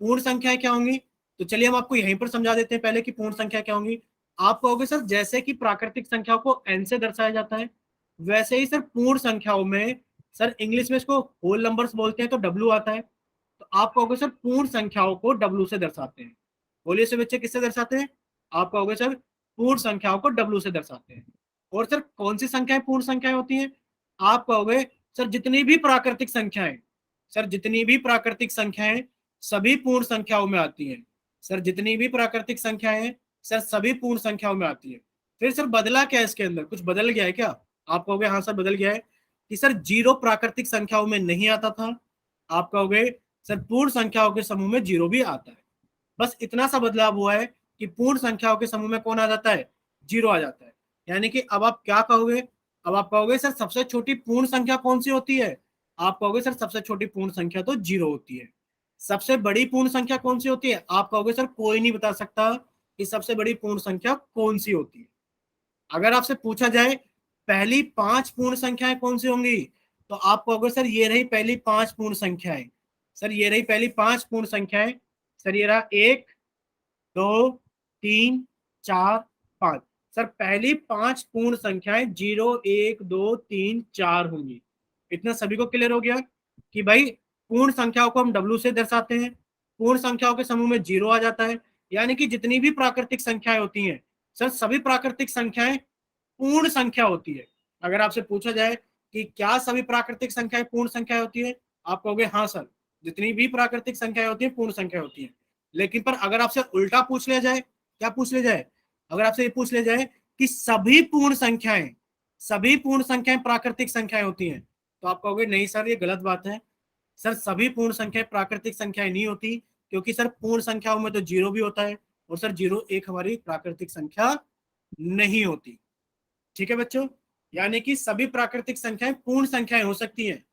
पूर्ण संख्याएं क्या होंगी? तो चलिए हम आपको यहीं पर समझा देते हैं पहले कि पूर्ण संख्या क्या होंगी। आप कहोगे सर जैसे कि प्राकृतिक संख्याओं को n से दर्शाया जाता है, वैसे ही सर पूर्ण संख्याओं में, सर इंग्लिश में इसको होल नंबर्स बोलते हैं तो W आता है, तो आप कहोगे सर पूर्ण संख्याओं को W से दर्शाते हैं। बोलिए से बच्चे किससे दर्शाते हैं? आप कहोगे सर पूर्ण संख्याओं को W से दर्शाते हैं। और सर कौन सी संख्याएं पूर्ण संख्याएं होती हैं? आप कहोगे सर जितनी भी प्राकृतिक संख्याएं, सर जितनी भी प्राकृतिक संख्याएं सभी पूर्ण संख्याओं में आती हैं। सर जितनी भी प्राकृतिक संख्याएं सर सभी पूर्ण संख्याओं में आती है। फिर सर बदला क्या है इसके अंदर, कुछ बदल गया है क्या? आप कहोगे हाँ सर बदल गया है, कि सर जीरो प्राकृतिक संख्याओं में नहीं आता था। आप कहोगे सर पूर्ण संख्याओं के समूह में जीरो भी आता है। बस इतना सा बदलाव हुआ है कि पूर्ण संख्याओं के समूह में कौन आ जाता है? जीरो आ जाता है। यानी कि अब आप क्या कहोगे? अब आप कहोगे सर सबसे छोटी पूर्ण संख्या कौन सी होती है? आप कहोगे सर सबसे छोटी पूर्ण संख्या तो जीरो होती है। सबसे बड़ी पूर्ण संख्या कौन सी होती है? आप कहोगे सर कोई नहीं बता सकता कि सबसे बड़ी पूर्ण संख्या कौन सी होती है। अगर आपसे पूछा जाए पहली 5 पूर्ण संख्याएं कौन सी होंगी, तो आप कहोगे सर ये रही पहली 5 पूर्ण संख्याएं। सर ये रही पहली 5 पूर्ण संख्याएं। सर ये रहा 1 2 3 4 5। सर पहली 5 पूर्ण संख्याएं 0 1 2 3 4 होंगी। इतना सभी को क्लियर हो गया कि भाई पूर्ण संख्याओं को हम W से दर्शाते हैं, पूर्ण संख्याओं के समूह में जीरो आ जाता है। यानी कि जितनी भी प्राकृतिक संख्याएं होती हैं सर सभी प्राकृतिक संख्याएं पूर्ण संख्या होती है। अगर आपसे पूछा जाए कि क्या सभी प्राकृतिक संख्याएं पूर्ण संख्या होती है, आप कहोगे हाँ सर जितनी भी प्राकृतिक संख्याएं होती है पूर्ण संख्या होती है। लेकिन पर अगर आपसे उल्टा पूछ लिया जाए, क्या पूछ लिया जाए? अगर आपसे ये पूछ लिया जाए कि सभी पूर्ण संख्याएं प्राकृतिक संख्याएं होती हैं, तो आप कहोगे नहीं सर ये गलत बात है। सर सभी पूर्ण संख्याएं प्राकृतिक संख्याएं नहीं होती, क्योंकि सर पूर्ण संख्याओं में तो जीरो भी होता है, और सर जीरो एक हमारी प्राकृतिक संख्या नहीं होती। ठीक है बच्चों, यानी कि सभी प्राकृतिक संख्याएं पूर्ण संख्याएं हो सकती हैं,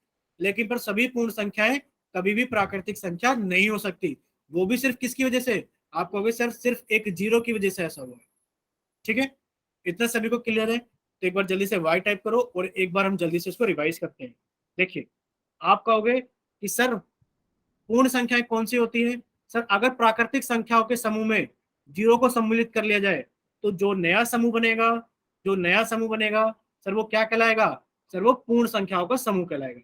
लेकिन पर सभी पूर्ण संख्याएं कभी भी प्राकृतिक संख्या नहीं हो सकती। वो भी सिर्फ किसकी वजह से? आप कहोगे सर सिर्फ एक जीरो की वजह से ऐसा हुआ है। ठीक है, इतना सभी को क्लियर है? तो एक बार जल्दी से वाई टाइप करो और एक बार हम जल्दी से इसको रिवाइज करते हैं। देखिए आप कहोगे कि सर पूर्ण संख्याएं कौन सी होती है? सर अगर प्राकृतिक संख्याओं के समूह में जीरो को सम्मिलित कर लिया जाए तो जो नया समूह बनेगा, सर वो क्या कहलाएगा? सर वो पूर्ण संख्याओं का समूह कहलाएगा।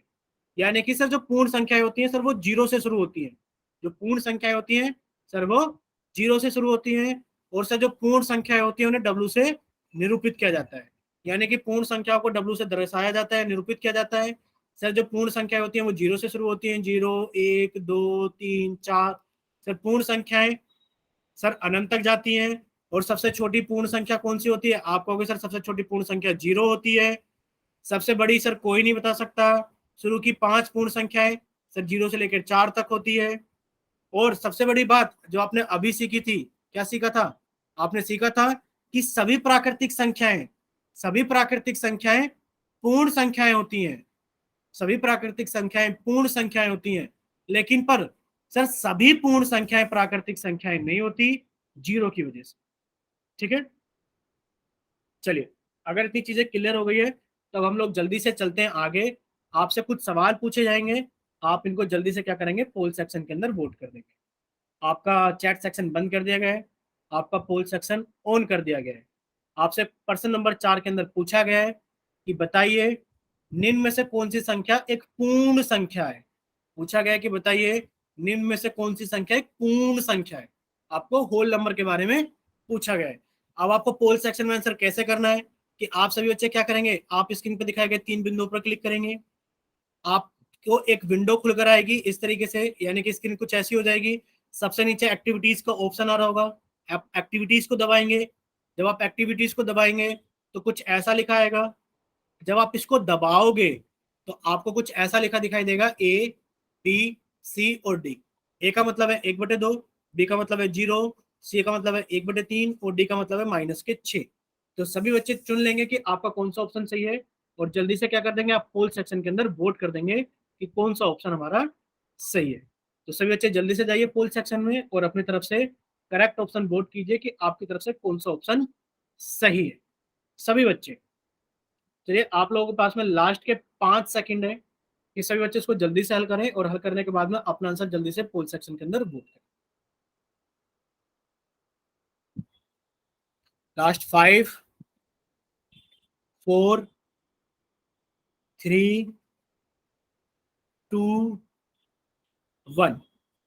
यानी कि सर जो पूर्ण संख्याएं होती हैं सर वो जीरो से शुरू होती हैं, जो पूर्ण संख्याएं होती हैं सर वो जीरो से शुरू होती हैं, और सर जो पूर्ण संख्याएं होती हैं उन्हें W से निरूपित किया जाता है। यानी कि पूर्ण संख्याओं को W से दर्शाया जाता है, निरूपित किया जाता है। सर जो पूर्ण संख्या होती है वो जीरो से शुरू होती हैं, 0 1 2 3 4। सर पूर्ण संख्याएं सर अनंत तक जाती हैं, और सबसे छोटी पूर्ण संख्या कौन सी होती है? आप कहोगे सर सबसे छोटी पूर्ण संख्या जीरो होती है। सबसे बड़ी सर कोई नहीं बता सकता। शुरू की 5 पूर्ण संख्याएं सर जीरो से लेकर 4 तक होती है। और सबसे बड़ी बात जो आपने अभी सीखी थी, क्या सीखा था? आपने सीखा था कि सभी प्राकृतिक संख्याएं पूर्ण संख्याएं होती हैं, सभी प्राकृतिक संख्याएं पूर्ण संख्याएं होती हैं, लेकिन पर सर सभी पूर्ण संख्याएं प्राकृतिक संख्याएं नहीं होती जीरो की वजह से। ठीक है, चलिए अगर इतनी चीजें क्लियर हो गई है तब हम लोग जल्दी से चलते हैं आगे। आपसे कुछ सवाल पूछे जाएंगे, आप इनको जल्दी से क्या करेंगे? पोल सेक्शन के अंदर वोट कर देंगे। आपका चैट सेक्शन बंद कर दिया गया है, आपका पोल सेक्शन ऑन कर दिया गया है। आपसे प्रश्न नंबर 4 के अंदर पूछा गया है कि बताइए निम्न में से कौन सी संख्या एक पूर्ण संख्या है। पूछा गया है कि बताइए निम्न में से कौन सी संख्या एक पूर्ण संख्या है। आपको होल नंबर के बारे में पूछा गया है। अब आपको पोल सेक्शन में आंसर कैसे करना है कि आप सभी बच्चे क्या करेंगे? आप स्क्रीन पर दिखाए गए 3 बिंदुओं पर क्लिक करेंगे, आपको एक विंडो खुलकर आएगी इस तरीके से, यानी कि स्क्रीन कुछ ऐसी हो जाएगी। सबसे नीचे एक्टिविटीज का ऑप्शन आ रहा होगा, आप एक्टिविटीज को दबाएंगे। जब आप एक्टिविटीज को दबाएंगे तो कुछ ऐसा लिखा आएगा। जब आप इसको दबाओगे तो आपको कुछ ऐसा लिखा दिखाई देगा, A B C और D। ए का मतलब है 1/2, बी का मतलब है 0, सी का मतलब है 1/3 और डी का मतलब है -6। तो सभी बच्चे चुन लेंगे कि आपका कौन सा ऑप्शन सही है, और जल्दी से क्या कर देंगे? आप पोल सेक्शन के अंदर वोट कर देंगे कि कौन सा ऑप्शन हमारा सही है। तो सभी बच्चे जल्दी से जाइए पोल सेक्शन में और अपनी तरफ से करेक्ट ऑप्शन वोट कीजिए कि आपकी तरफ से कौन सा ऑप्शन सही है। सभी बच्चे चलिए, आप लोगों के पास में लास्ट के 5 सेकंड है। कि सभी बच्चे इसको जल्दी से हल करें और हल करने के बाद में अपना आंसर जल्दी से पोल सेक्शन के अंदर वोट करें। लास्ट 5 4 3 2 1।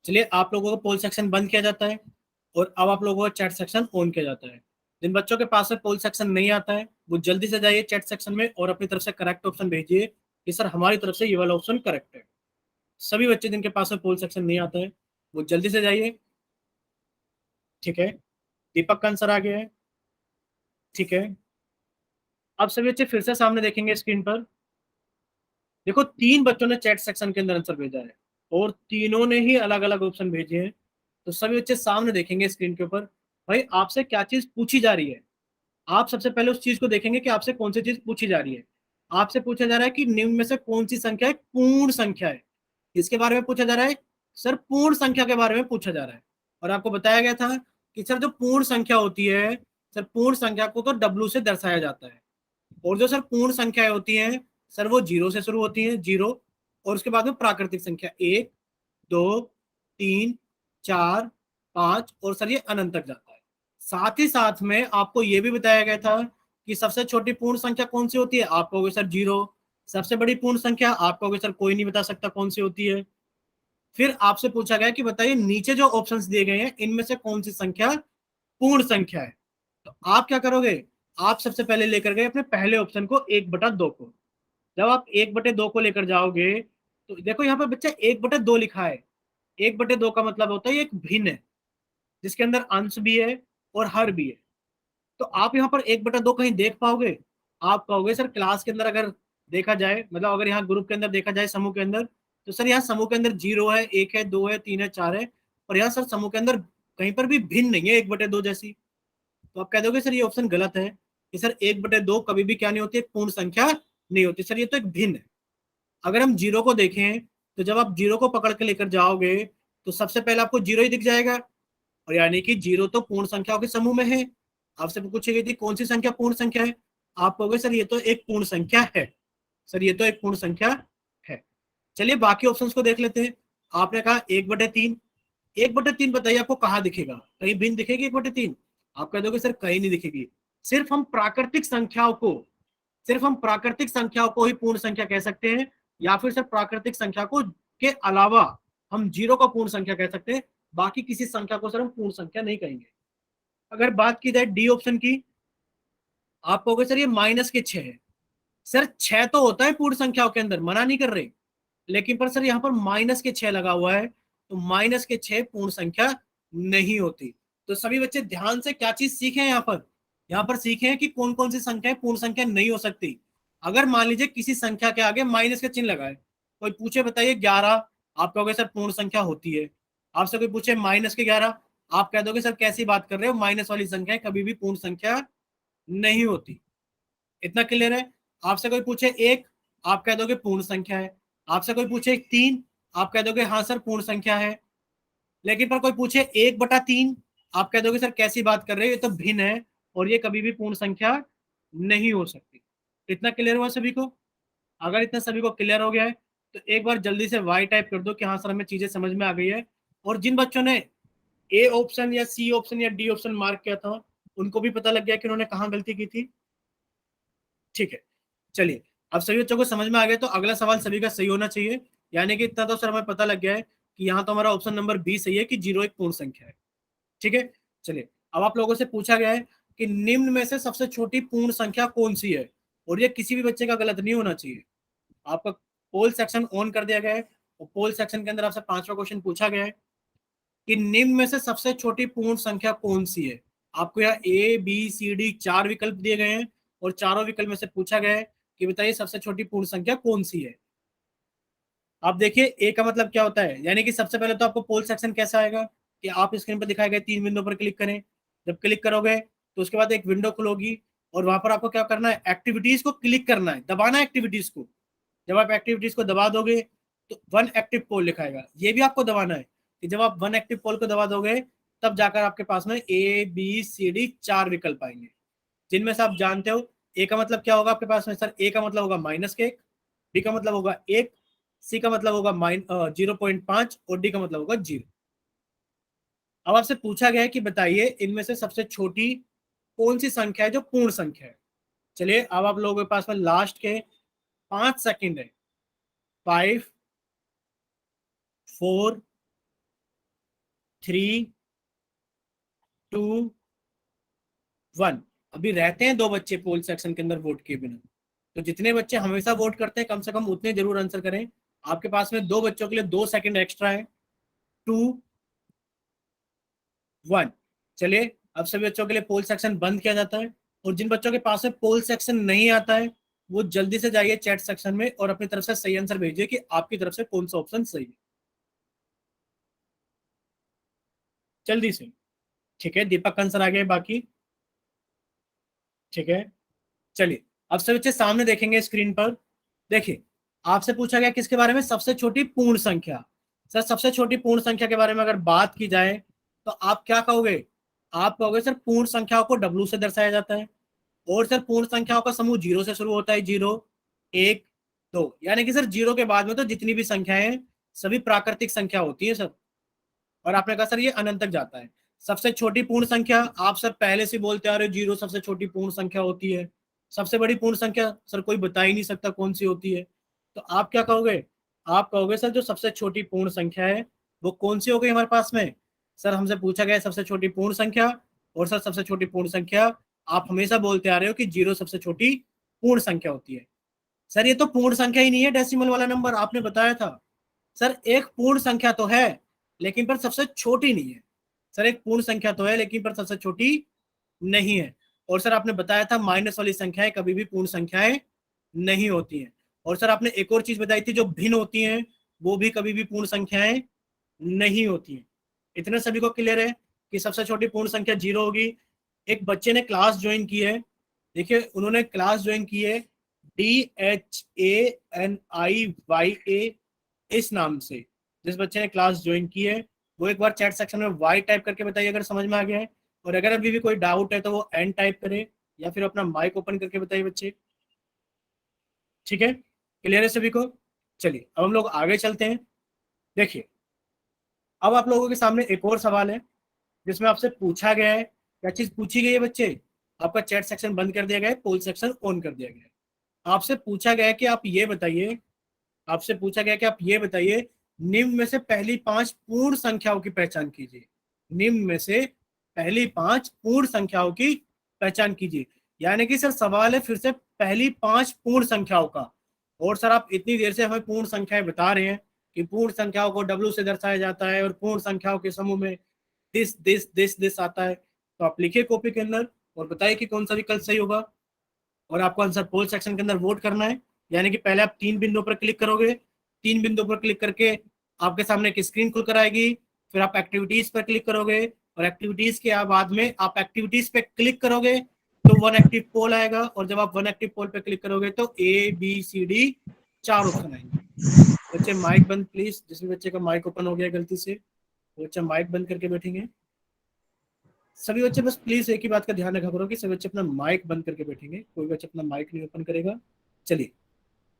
चलिए, आप लोगों को पोल सेक्शन बंद किया जाता है और अब आप लोगों को चैट सेक्शन ऑन किया जाता है। जिन बच्चों के पास में पोल सेक्शन नहीं आता है वो जल्दी से जाइए चैट सेक्शन में और अपनी तरफ से करेक्ट ऑप्शन भेजिए कि सर हमारी तरफ से ये वाला ऑप्शन करेक्ट है। सभी बच्चे जिनके पास में पोल सेक्शन नहीं आता है वो जल्दी से जाइए। ठीक है, दीपक का आंसर आ गया है। ठीक है, अब सभी बच्चे फिर से सामने देखेंगे स्क्रीन पर। देखो, 3 बच्चों ने चैट सेक्शन के अंदर आंसर भेजा है और तीनों ने ही अलग अलग ऑप्शन भेजे हैं। तो सभी बच्चे सामने देखेंगे स्क्रीन के ऊपर। भाई, आपसे क्या चीज पूछी जा रही है? आप सबसे पहले उस चीज को देखेंगे कि आपसे कौन सी चीज पूछी जा रही है। आपसे पूछा जा रहा है कि निम्न में से कौन सी संख्या एक पूर्ण संख्या है। इसके बारे में पूछा जा रहा है। सर, पूर्ण संख्या के बारे में पूछा जा रहा है। और आपको बताया गया था कि सर जो पूर्ण संख्या होती है, सर पूर्ण संख्या को तो डब्ल्यू से दर्शाया जाता है। और जो सर पूर्ण संख्याएं होती हैं सर वो जीरो से शुरू होती हैं, जीरो। और उसके बाद में प्राकृतिक संख्या 1 2 3 4 5 और सर ये अनंत तक जाता है। साथ ही साथ में आपको ये भी बताया गया था कि सबसे छोटी पूर्ण संख्या कौन सी होती है। आप कहोगे सर जीरो। सबसे बड़ी पूर्ण संख्या आप कहोगे सर कोई नहीं बता सकता कौन सी होती है। फिर आपसे पूछा गया कि बताइए नीचे जो ऑप्शंस दिए गए हैं इनमें से कौन सी संख्या पूर्ण संख्या है। तो आप क्या करोगे? आप सबसे पहले लेकर गए अपने पहले ऑप्शन को 1/2 को। जब आप 1/2 को लेकर जाओगे तो देखो यहाँ पर बच्चा 1/2 लिखा है। 1/2 का मतलब होता है ये एक भिन्न है जिसके अंदर अंश भी है और हर भी है। तो आप यहाँ पर 1/2 कहीं देख पाओगे? आप कहोगे सर क्लास के अंदर अगर देखा जाए, मतलब अगर यहाँ ग्रुप के अंदर देखा जाए समूह के अंदर, तो सर यहाँ समूह के अंदर 0 है, 1 है, 2 है, 3 है, 4 है। और यहाँ सर समूह के अंदर कहीं पर भी भिन्न नहीं है 1/2 जैसी। तो आप कह दोगे सर ये ऑप्शन गलत है कि सर 1/2 कभी भी क्या नहीं होती, एक पूर्ण संख्या नहीं होती। सर ये तो एक भिन्न है। अगर हम जीरो को देखें तो जब आप जीरो को पकड़ के लेकर जाओगे तो सबसे पहले आपको जीरो ही दिख जाएगा। और यानी कि जीरो तो पूर्ण संख्याओं के समूह में है। आपसे पूछी गई थी कौन सी संख्या पूर्ण संख्या है, आप कहोगे सर ये तो एक पूर्ण संख्या है। सर ये तो एक पूर्ण संख्या है। चलिए बाकी ऑप्शंस को देख लेते हैं। आपने कहा 1/3। 1/3 बताइए आपको कहाँ दिखेगा? कहीं भिन्न दिखेगी 1/3? आप कह दोगे सर कहीं नहीं दिखेगी। सिर्फ हम प्राकृतिक संख्याओं को सिर्फ हम प्राकृतिक संख्याओं को ही पूर्ण संख्या कह सकते हैं, या फिर सिर्फ प्राकृतिक संख्या को के अलावा हम जीरो को पूर्ण संख्या कह सकते हैं। बाकी किसी संख्या को सर हम पूर्ण संख्या नहीं कहेंगे। अगर बात की जाए डी ऑप्शन की, आप कहोगे सर ये -6 है। सर 6 तो होता है पूर्ण संख्याओं के अंदर, मना नहीं कर रहे, लेकिन पर सर यहाँ पर -6 लगा हुआ है तो -6 पूर्ण संख्या नहीं होती। तो सभी बच्चे ध्यान से क्या चीज सीखे यहाँ पर सीखे कि कौन कौन सी संख्या पूर्ण संख्या नहीं हो सकती। अगर मान लीजिए किसी संख्या के आगे माइनस का चिन्ह लगाए, कोई पूछे बताइए 11, आप कहोगे सर पूर्ण संख्या होती है। आपसे कोई पूछे -11, आप कह दोगे सर कैसी बात कर रहे हो, माइनस वाली संख्या कभी भी पूर्ण संख्या नहीं होती। इतना क्लियर है? आपसे कोई पूछे 1, आप कह दोगे पूर्ण संख्या है। आपसे कोई पूछे 3, आप कह दोगे हाँ सर पूर्ण संख्या है। लेकिन पर कोई पूछे 1/3, आप कह दोगे सर कैसी बात कर रहे हो, ये तो भिन्न है और ये कभी भी पूर्ण संख्या नहीं हो सकती। इतना क्लियर हुआ सभी को? अगर इतना सभी को क्लियर हो गया है तो एक बार जल्दी से वाई टाइप कर दो कि हाँ सर हमें चीजें समझ में आ गई है। और जिन बच्चों ने ए ऑप्शन या सी ऑप्शन या डी ऑप्शन मार्क किया था उनको भी पता लग गया कि उन्होंने कहाँ गलती की थी। ठीक है, चलिए अब सभी बच्चों को समझ में आ गया तो अगला सवाल सभी का सही होना चाहिए। यानी कि इतना तो सर हमें पता लग गया है कि यहाँ तो हमारा ऑप्शन नंबर बी सही है कि जीरो एक पूर्ण संख्या है। ठीक है, चलिए अब आप लोगों से पूछा गया है कि निम्न में से सबसे छोटी पूर्ण संख्या कौन सी है, और ये किसी भी बच्चे का गलत नहीं होना चाहिए। आपका पोल सेक्शन ऑन कर दिया गया है और पोल सेक्शन के अंदर आपसे 5वां क्वेश्चन पूछा गया है कि निम्न में से सबसे छोटी पूर्ण संख्या कौन सी है। आपको यहाँ ए बी सी डी 4 विकल्प दिए गए हैं और चारों विकल्प में से पूछा गया है कि बताइए सबसे छोटी पूर्ण संख्या कौन सी है। आप देखिए ए का मतलब क्या होता है, यानी कि सबसे पहले तो आपको पोल सेक्शन कैसा आएगा कि आप स्क्रीन पर दिखाए गए 3 बिंदुओं पर क्लिक करें। जब क्लिक करोगे तो उसके बाद एक विंडो खुलोगी और वहां पर आपको क्या करना है, एक्टिविटीज को क्लिक करना है, दबाना है एक्टिविटीज को। जब आप एक्टिविटीज को दबा दोगे तो वन एक्टिव पोल लिखाएगा, ये भी आपको दबाना है कि जब आप वन एक्टिव पोल को दबा दोगे तब जाकर आपके पास में ए बी सी डी 4 विकल्प आएंगे, जिनमें से आप जानते हो ए का मतलब क्या होगा आपके पास में। सर ए का मतलब होगा -1, बी का मतलब होगा 1, सी का मतलब होगा 0.5 और डी का मतलब होगा 0। अब आपसे पूछा गया है कि बताइए इनमें से सबसे छोटी कौन सी संख्या है जो पूर्ण संख्या है। चलिए अब आप लोगों के पास में लास्ट के 5 सेकंड है। 5, 4, 3, 2, 1। अभी रहते हैं 2 बच्चे पोल सेक्शन के अंदर वोट किए बिना, तो जितने बच्चे हमेशा वोट करते हैं कम से कम उतने जरूर आंसर करें। आपके पास में 2 बच्चों के लिए 2 सेकंड एक्स्ट्रा है। 2, 1। चलिए अब सभी बच्चों के लिए पोल सेक्शन बंद किया जाता है, और जिन बच्चों के पास में पोल सेक्शन नहीं आता है वो जल्दी से जाइए चैट सेक्शन में और अपनी तरफ से सही आंसर भेजिए कि आपकी तरफ से कौन सा ऑप्शन सही है, जल्दी से। ठीक है, दीपक का आंसर आ गया है, बाकी ठीक है। चलिए अब सभी बच्चे सामने देखेंगे स्क्रीन पर। देखिए आपसे पूछा गया किसके बारे में, सबसे छोटी पूर्ण संख्या। सर सबसे छोटी पूर्ण संख्या के बारे में अगर बात की जाए तो आप क्या कहोगे? आप कहोगे सर पूर्ण संख्याओं को डब्लू से दर्शाया जाता है, और सर पूर्ण संख्याओं का समूह 0 से शुरू होता है। 0, 1, 2, यानी कि सर 0 के बाद में तो जितनी भी संख्याएं सभी प्राकृतिक संख्या होती है सर। और आपने कहा सर ये अनंत तक जाता है। सबसे छोटी पूर्ण संख्या आप सर पहले से बोलते आ रहे हो, 0 सबसे छोटी पूर्ण संख्या होती है। सबसे बड़ी पूर्ण संख्या सर कोई बता ही नहीं सकता कौन सी होती है। तो आप क्या कहोगे? आप कहोगे सर जो सबसे छोटी पूर्ण संख्या है वो कौन सी हो गई हमारे पास में? सर हमसे पूछा गया है सबसे छोटी पूर्ण संख्या, और सर सबसे छोटी पूर्ण संख्या आप हमेशा बोलते आ रहे हो कि 0 सबसे छोटी पूर्ण संख्या होती है। सर ये तो पूर्ण संख्या ही नहीं है, डेसिमल वाला नंबर आपने बताया था। सर एक पूर्ण संख्या तो है लेकिन पर सबसे छोटी नहीं है। सर एक पूर्ण संख्या तो है लेकिन पर सबसे छोटी नहीं है। और सर आपने बताया था माइनस वाली संख्याएं कभी भी पूर्ण संख्याएं नहीं होती हैं। और सर आपने एक और चीज बताई थी, जो भिन्न होती हैं वो भी कभी भी पूर्ण संख्याएं नहीं होती हैं। इतने सभी को क्लियर है कि सबसे छोटी पूर्ण संख्या 0 होगी। एक बच्चे ने क्लास ज्वाइन की है, देखिए उन्होंने क्लास ज्वाइन की है DHANIYA इस नाम से। जिस बच्चे ने क्लास ज्वाइन की है वो एक बार चैट सेक्शन में वाई टाइप करके बताइए अगर समझ में आ गया है, और अगर अभी भी कोई डाउट है तो वो एन टाइप करे या फिर अपना माइक ओपन करके बताइए बच्चे। ठीक है, क्लियर है सभी को? चलिए अब हम लोग आगे चलते हैं। देखिए अब आप लोगों के सामने एक और सवाल है जिसमें आपसे पूछा गया है, क्या चीज पूछी गई है बच्चे? आपका चैट सेक्शन बंद कर दिया गया है, पोल सेक्शन ऑन कर दिया गया है। आपसे पूछा गया है कि आप ये बताइए, आपसे पूछा गया कि आप ये बताइए निम्न में से पहली 5 पूर्ण संख्याओं की पहचान कीजिए। निम्न में से पहली 5 पूर्ण संख्याओं की पहचान कीजिए। यानी कि सर सवाल है फिर से पहली 5 पूर्ण संख्याओं का। और सर आप इतनी देर से हमें पूर्ण संख्याएं बता रहे हैं कि पूर्ण संख्याओं को डब्ल्यू से दर्शाया जाता है और पूर्ण संख्याओं के समूह में दिस आता है। तो आप लिखिए कॉपी के अंदर और बताइए कि कौन सा विकल्प सही होगा। और आपको आंसर पोल सेक्शन के अंदर वोट करना है। यानी कि पहले आप 3 बिंदुओं पर क्लिक करोगे, 3 बिंदुओं पर क्लिक करके आपके सामने एक स्क्रीन खुल कर आएगी। फिर आप एक्टिविटीज पर क्लिक करोगे, और एक्टिविटीज के बाद में आप एक्टिविटीज पे क्लिक करोगे तो वन एक्टिव पोल आएगा। और जब आप वन एक्टिव पोल पे क्लिक करोगे तो ABCD 4 ऑप्शन आएंगे। बच्चे माइक बंद प्लीज, जिस भी बच्चे का माइक ओपन हो गया गलती से वो बच्चा माइक बंद करके बैठेंगे। सभी बच्चे बस प्लीज एक ही बात का ध्यान रखा करो कि सभी बच्चे अपना माइक बंद करके बैठेंगे, कोई बच्चा अपना माइक नहीं ओपन करेगा। चलिए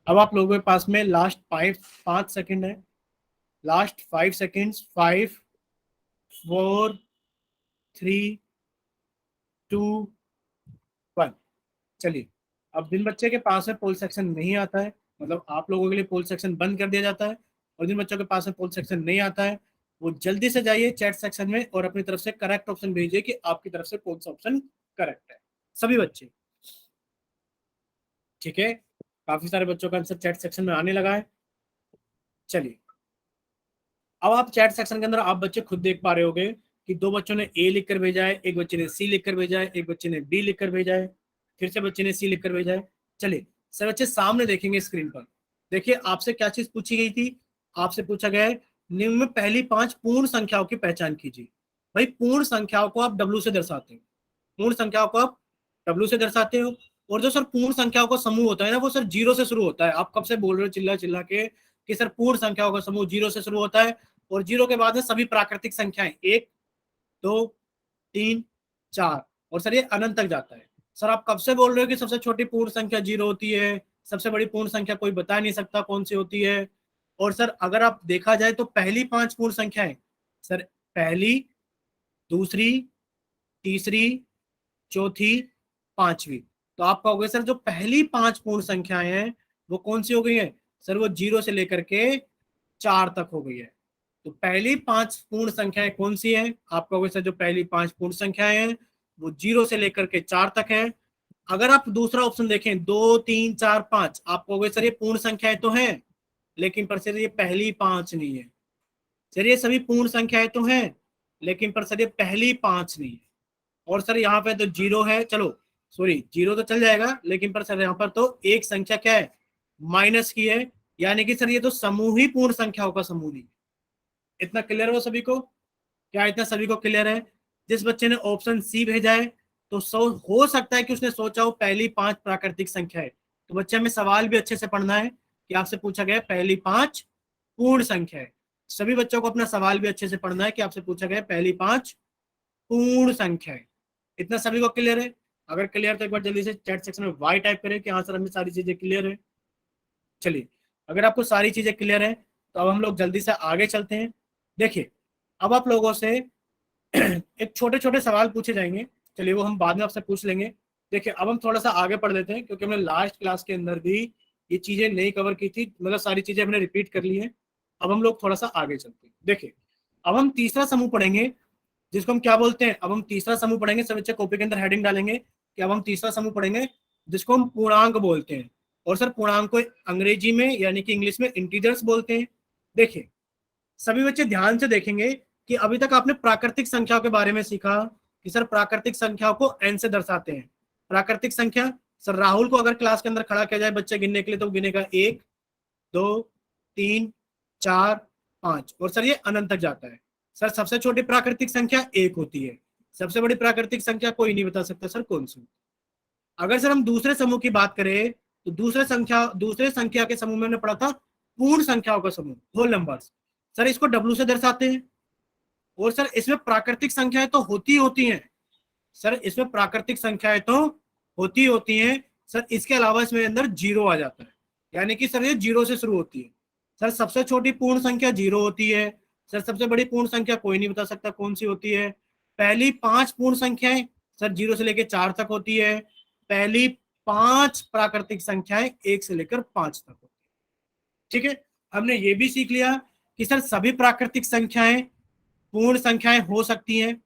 अब आप लोगों के पास में लास्ट 5 सेकंड है। Last 5 seconds, 5, 4, 3, 2, 1। चलिए अब जिन बच्चे के पास में पोल सेक्शन नहीं आता है, मतलब आप लोगों के लिए पोल सेक्शन बंद कर दिया जाता है, और जिन बच्चों के पास में पोल सेक्शन नहीं आता है वो जल्दी से जाइए चैट सेक्शन में और अपनी तरफ से करेक्ट ऑप्शन भेजिए कि आपकी तरफ से कौन सा ऑप्शन करेक्ट है। सभी बच्चे ठीक है, काफी सारे बच्चों का आंसर चैट सेक्शन में आने लगा है। चलिए अब आप चैट सेक्शन के अंदर आप बच्चे खुद देख पा रहे होगे कि 2 बच्चों ने ए लिखकर भेजा है, एक बच्चे ने सी लिखकर भेजा है, एक बच्चे ने बी लिखकर भेजा है, फिर से बच्चे ने सी लिखकर भेजा है। चलिए सब बच्चे सामने देखेंगे स्क्रीन पर। देखिए आपसे क्या चीज पूछी गई थी, आपसे पूछा गया है निम्न में पहली 5 पूर्ण संख्याओं की पहचान कीजिए। भाई पूर्ण संख्याओं को आप डब्ल्यू से दर्शाते हो, पूर्ण संख्याओं को आप डब्ल्यू से दर्शाते हो। और जो सर पूर्ण संख्याओं का समूह होता है ना वो सर 0 से शुरू होता है। आप कब से बोल रहे हो चिल्ला चिल्ला के कि सर पूर्ण संख्याओं का समूह 0 से शुरू होता है, और 0 के बाद में सभी प्राकृतिक संख्याएं 1, 2, 3, 4, और सर ये अनंत तक जाता है। सर आप कब से बोल रहे हो कि सबसे छोटी पूर्ण संख्या 0 होती है, सबसे बड़ी पूर्ण संख्या कोई बता नहीं सकता कौन सी होती है, और सर अगर आप देखा जाए तो पहली 5 पूर्ण संख्याएं, सर पहली, दूसरी, तीसरी, चौथी, पांचवी, तो आप कहोगे सर जो पहली 5 पूर्ण संख्याएं हैं वो कौन सी हो गई है? सर वो 0 से लेकर के 4 तक हो गई है। तो पहली 5 पूर्ण संख्याएं कौन सी हैं? आप कहोगे सर जो पहली 5 पूर्ण संख्याएं हैं वो 0 से लेकर के 4 तक है। अगर आप दूसरा ऑप्शन देखें 2, 3, 4, 5, आप कहोगे सर ये पूर्ण संख्याएं तो हैं, लेकिन पर सर ये पहली 5 नहीं है। सर ये सभी पूर्ण संख्याएं तो हैं, लेकिन पर सर ये पहली 5 नहीं है। और सर यहाँ पे तो 0 है, चलो सॉरी 0 तो चल जाएगा, लेकिन पर सर यहाँ पर तो एक संख्या क्या है? माइनस की है, यानी कि सर ये तो समूह ही पूर्ण संख्याओं का समूह नहीं। इतना क्लियर हो सभी को? क्या इतना सभी को क्लियर है? जिस बच्चे ने ऑप्शन सी भेजा है तो हो सकता है कि उसने सोचा हो पहली 5 प्राकृतिक संख्या है। तो बच्चे हमें सवाल भी अच्छे से पढ़ना है कि आपसे पूछा गया पहली 5 पूर्ण संख्या है। सभी बच्चों को अपना सवाल भी अच्छे से पढ़ना है कि आपसे पूछा गया पहली 5 पूर्ण संख्या है। इतना सभी को क्लियर है? अगर क्लियर तो एक बार जल्दी से चैट सेक्शन में वाई टाइप करें कि हाँ सर हमें सारी चीजें क्लियर है। चलिए, अगर आपको सारी चीजें क्लियर है तो अब हम लोग जल्दी से आगे चलते हैं। देखिए, अब आप लोगों से एक छोटे छोटे सवाल पूछे जाएंगे। चलिए वो हम बाद में आपसे पूछ लेंगे। देखिए अब हम थोड़ा सा आगे पढ़ लेते हैं, क्योंकि हमने लास्ट क्लास के अंदर भी ये चीजें नहीं कवर की थी, मतलब सारी चीजें हमने रिपीट कर ली है। अब हम लोग थोड़ा सा आगे चलते हैं। देखिए अब हम तीसरा समूह पढ़ेंगे, जिसको हम क्या बोलते हैं? अब हम तीसरा समूह पढ़ेंगे। सब बच्चे कॉपी के अंदर हेडिंग डालेंगे कि अब हम तीसरा समूह पढ़ेंगे जिसको हम पूर्णांक बोलते हैं। और सर पूर्णांक को अंग्रेजी में यानी कि इंग्लिश में इंटीजर्स बोलते हैं। देखिए सभी बच्चे ध्यान से देखेंगे कि अभी तक आपने प्राकृतिक संख्याओं के बारे में सीखा कि सर प्राकृतिक संख्याओं को एन से दर्शाते हैं। प्राकृतिक संख्या, सर राहुल को अगर क्लास के अंदर खड़ा किया जाए बच्चे गिनने के लिए, तो गिनेगा 1, 2, 3, 4, 5, और सर ये अनंत तक जाता है। सर सबसे छोटी प्राकृतिक संख्या 1 होती है। सबसे बड़ी प्राकृतिक संख्या कोई नहीं बता सकता सर कौन सी। अगर सर हम दूसरे समूह की बात करें तो दूसरे संख्या के समूह में हमने पढ़ा था पूर्ण संख्याओं का समूह, होल नंबर्स। सर इसको डब्ल्यू से दर्शाते हैं। और सर इसमें प्राकृतिक संख्याएं तो होती हैं। सर इसमें प्राकृतिक संख्याएं तो होती हैं। सर इसके अलावा इसमें अंदर 0 आ जाता है, यानी कि सर ये 0 से शुरू होती है। सर सबसे छोटी पूर्ण संख्या 0 होती है। सर सबसे बड़ी पूर्ण संख्या कोई नहीं बता सकता कौन सी होती है। पहली 5 पूर्ण संख्याएं सर 0 से लेकर 4 तक होती है। पहली 5 प्राकृतिक संख्याएं 1 से लेकर 5 तक होती है। ठीक है, हमने ये भी सीख लिया कि सर सभी प्राकृतिक संख्याएं पूर्ण संख्याएं हो सकती हैं।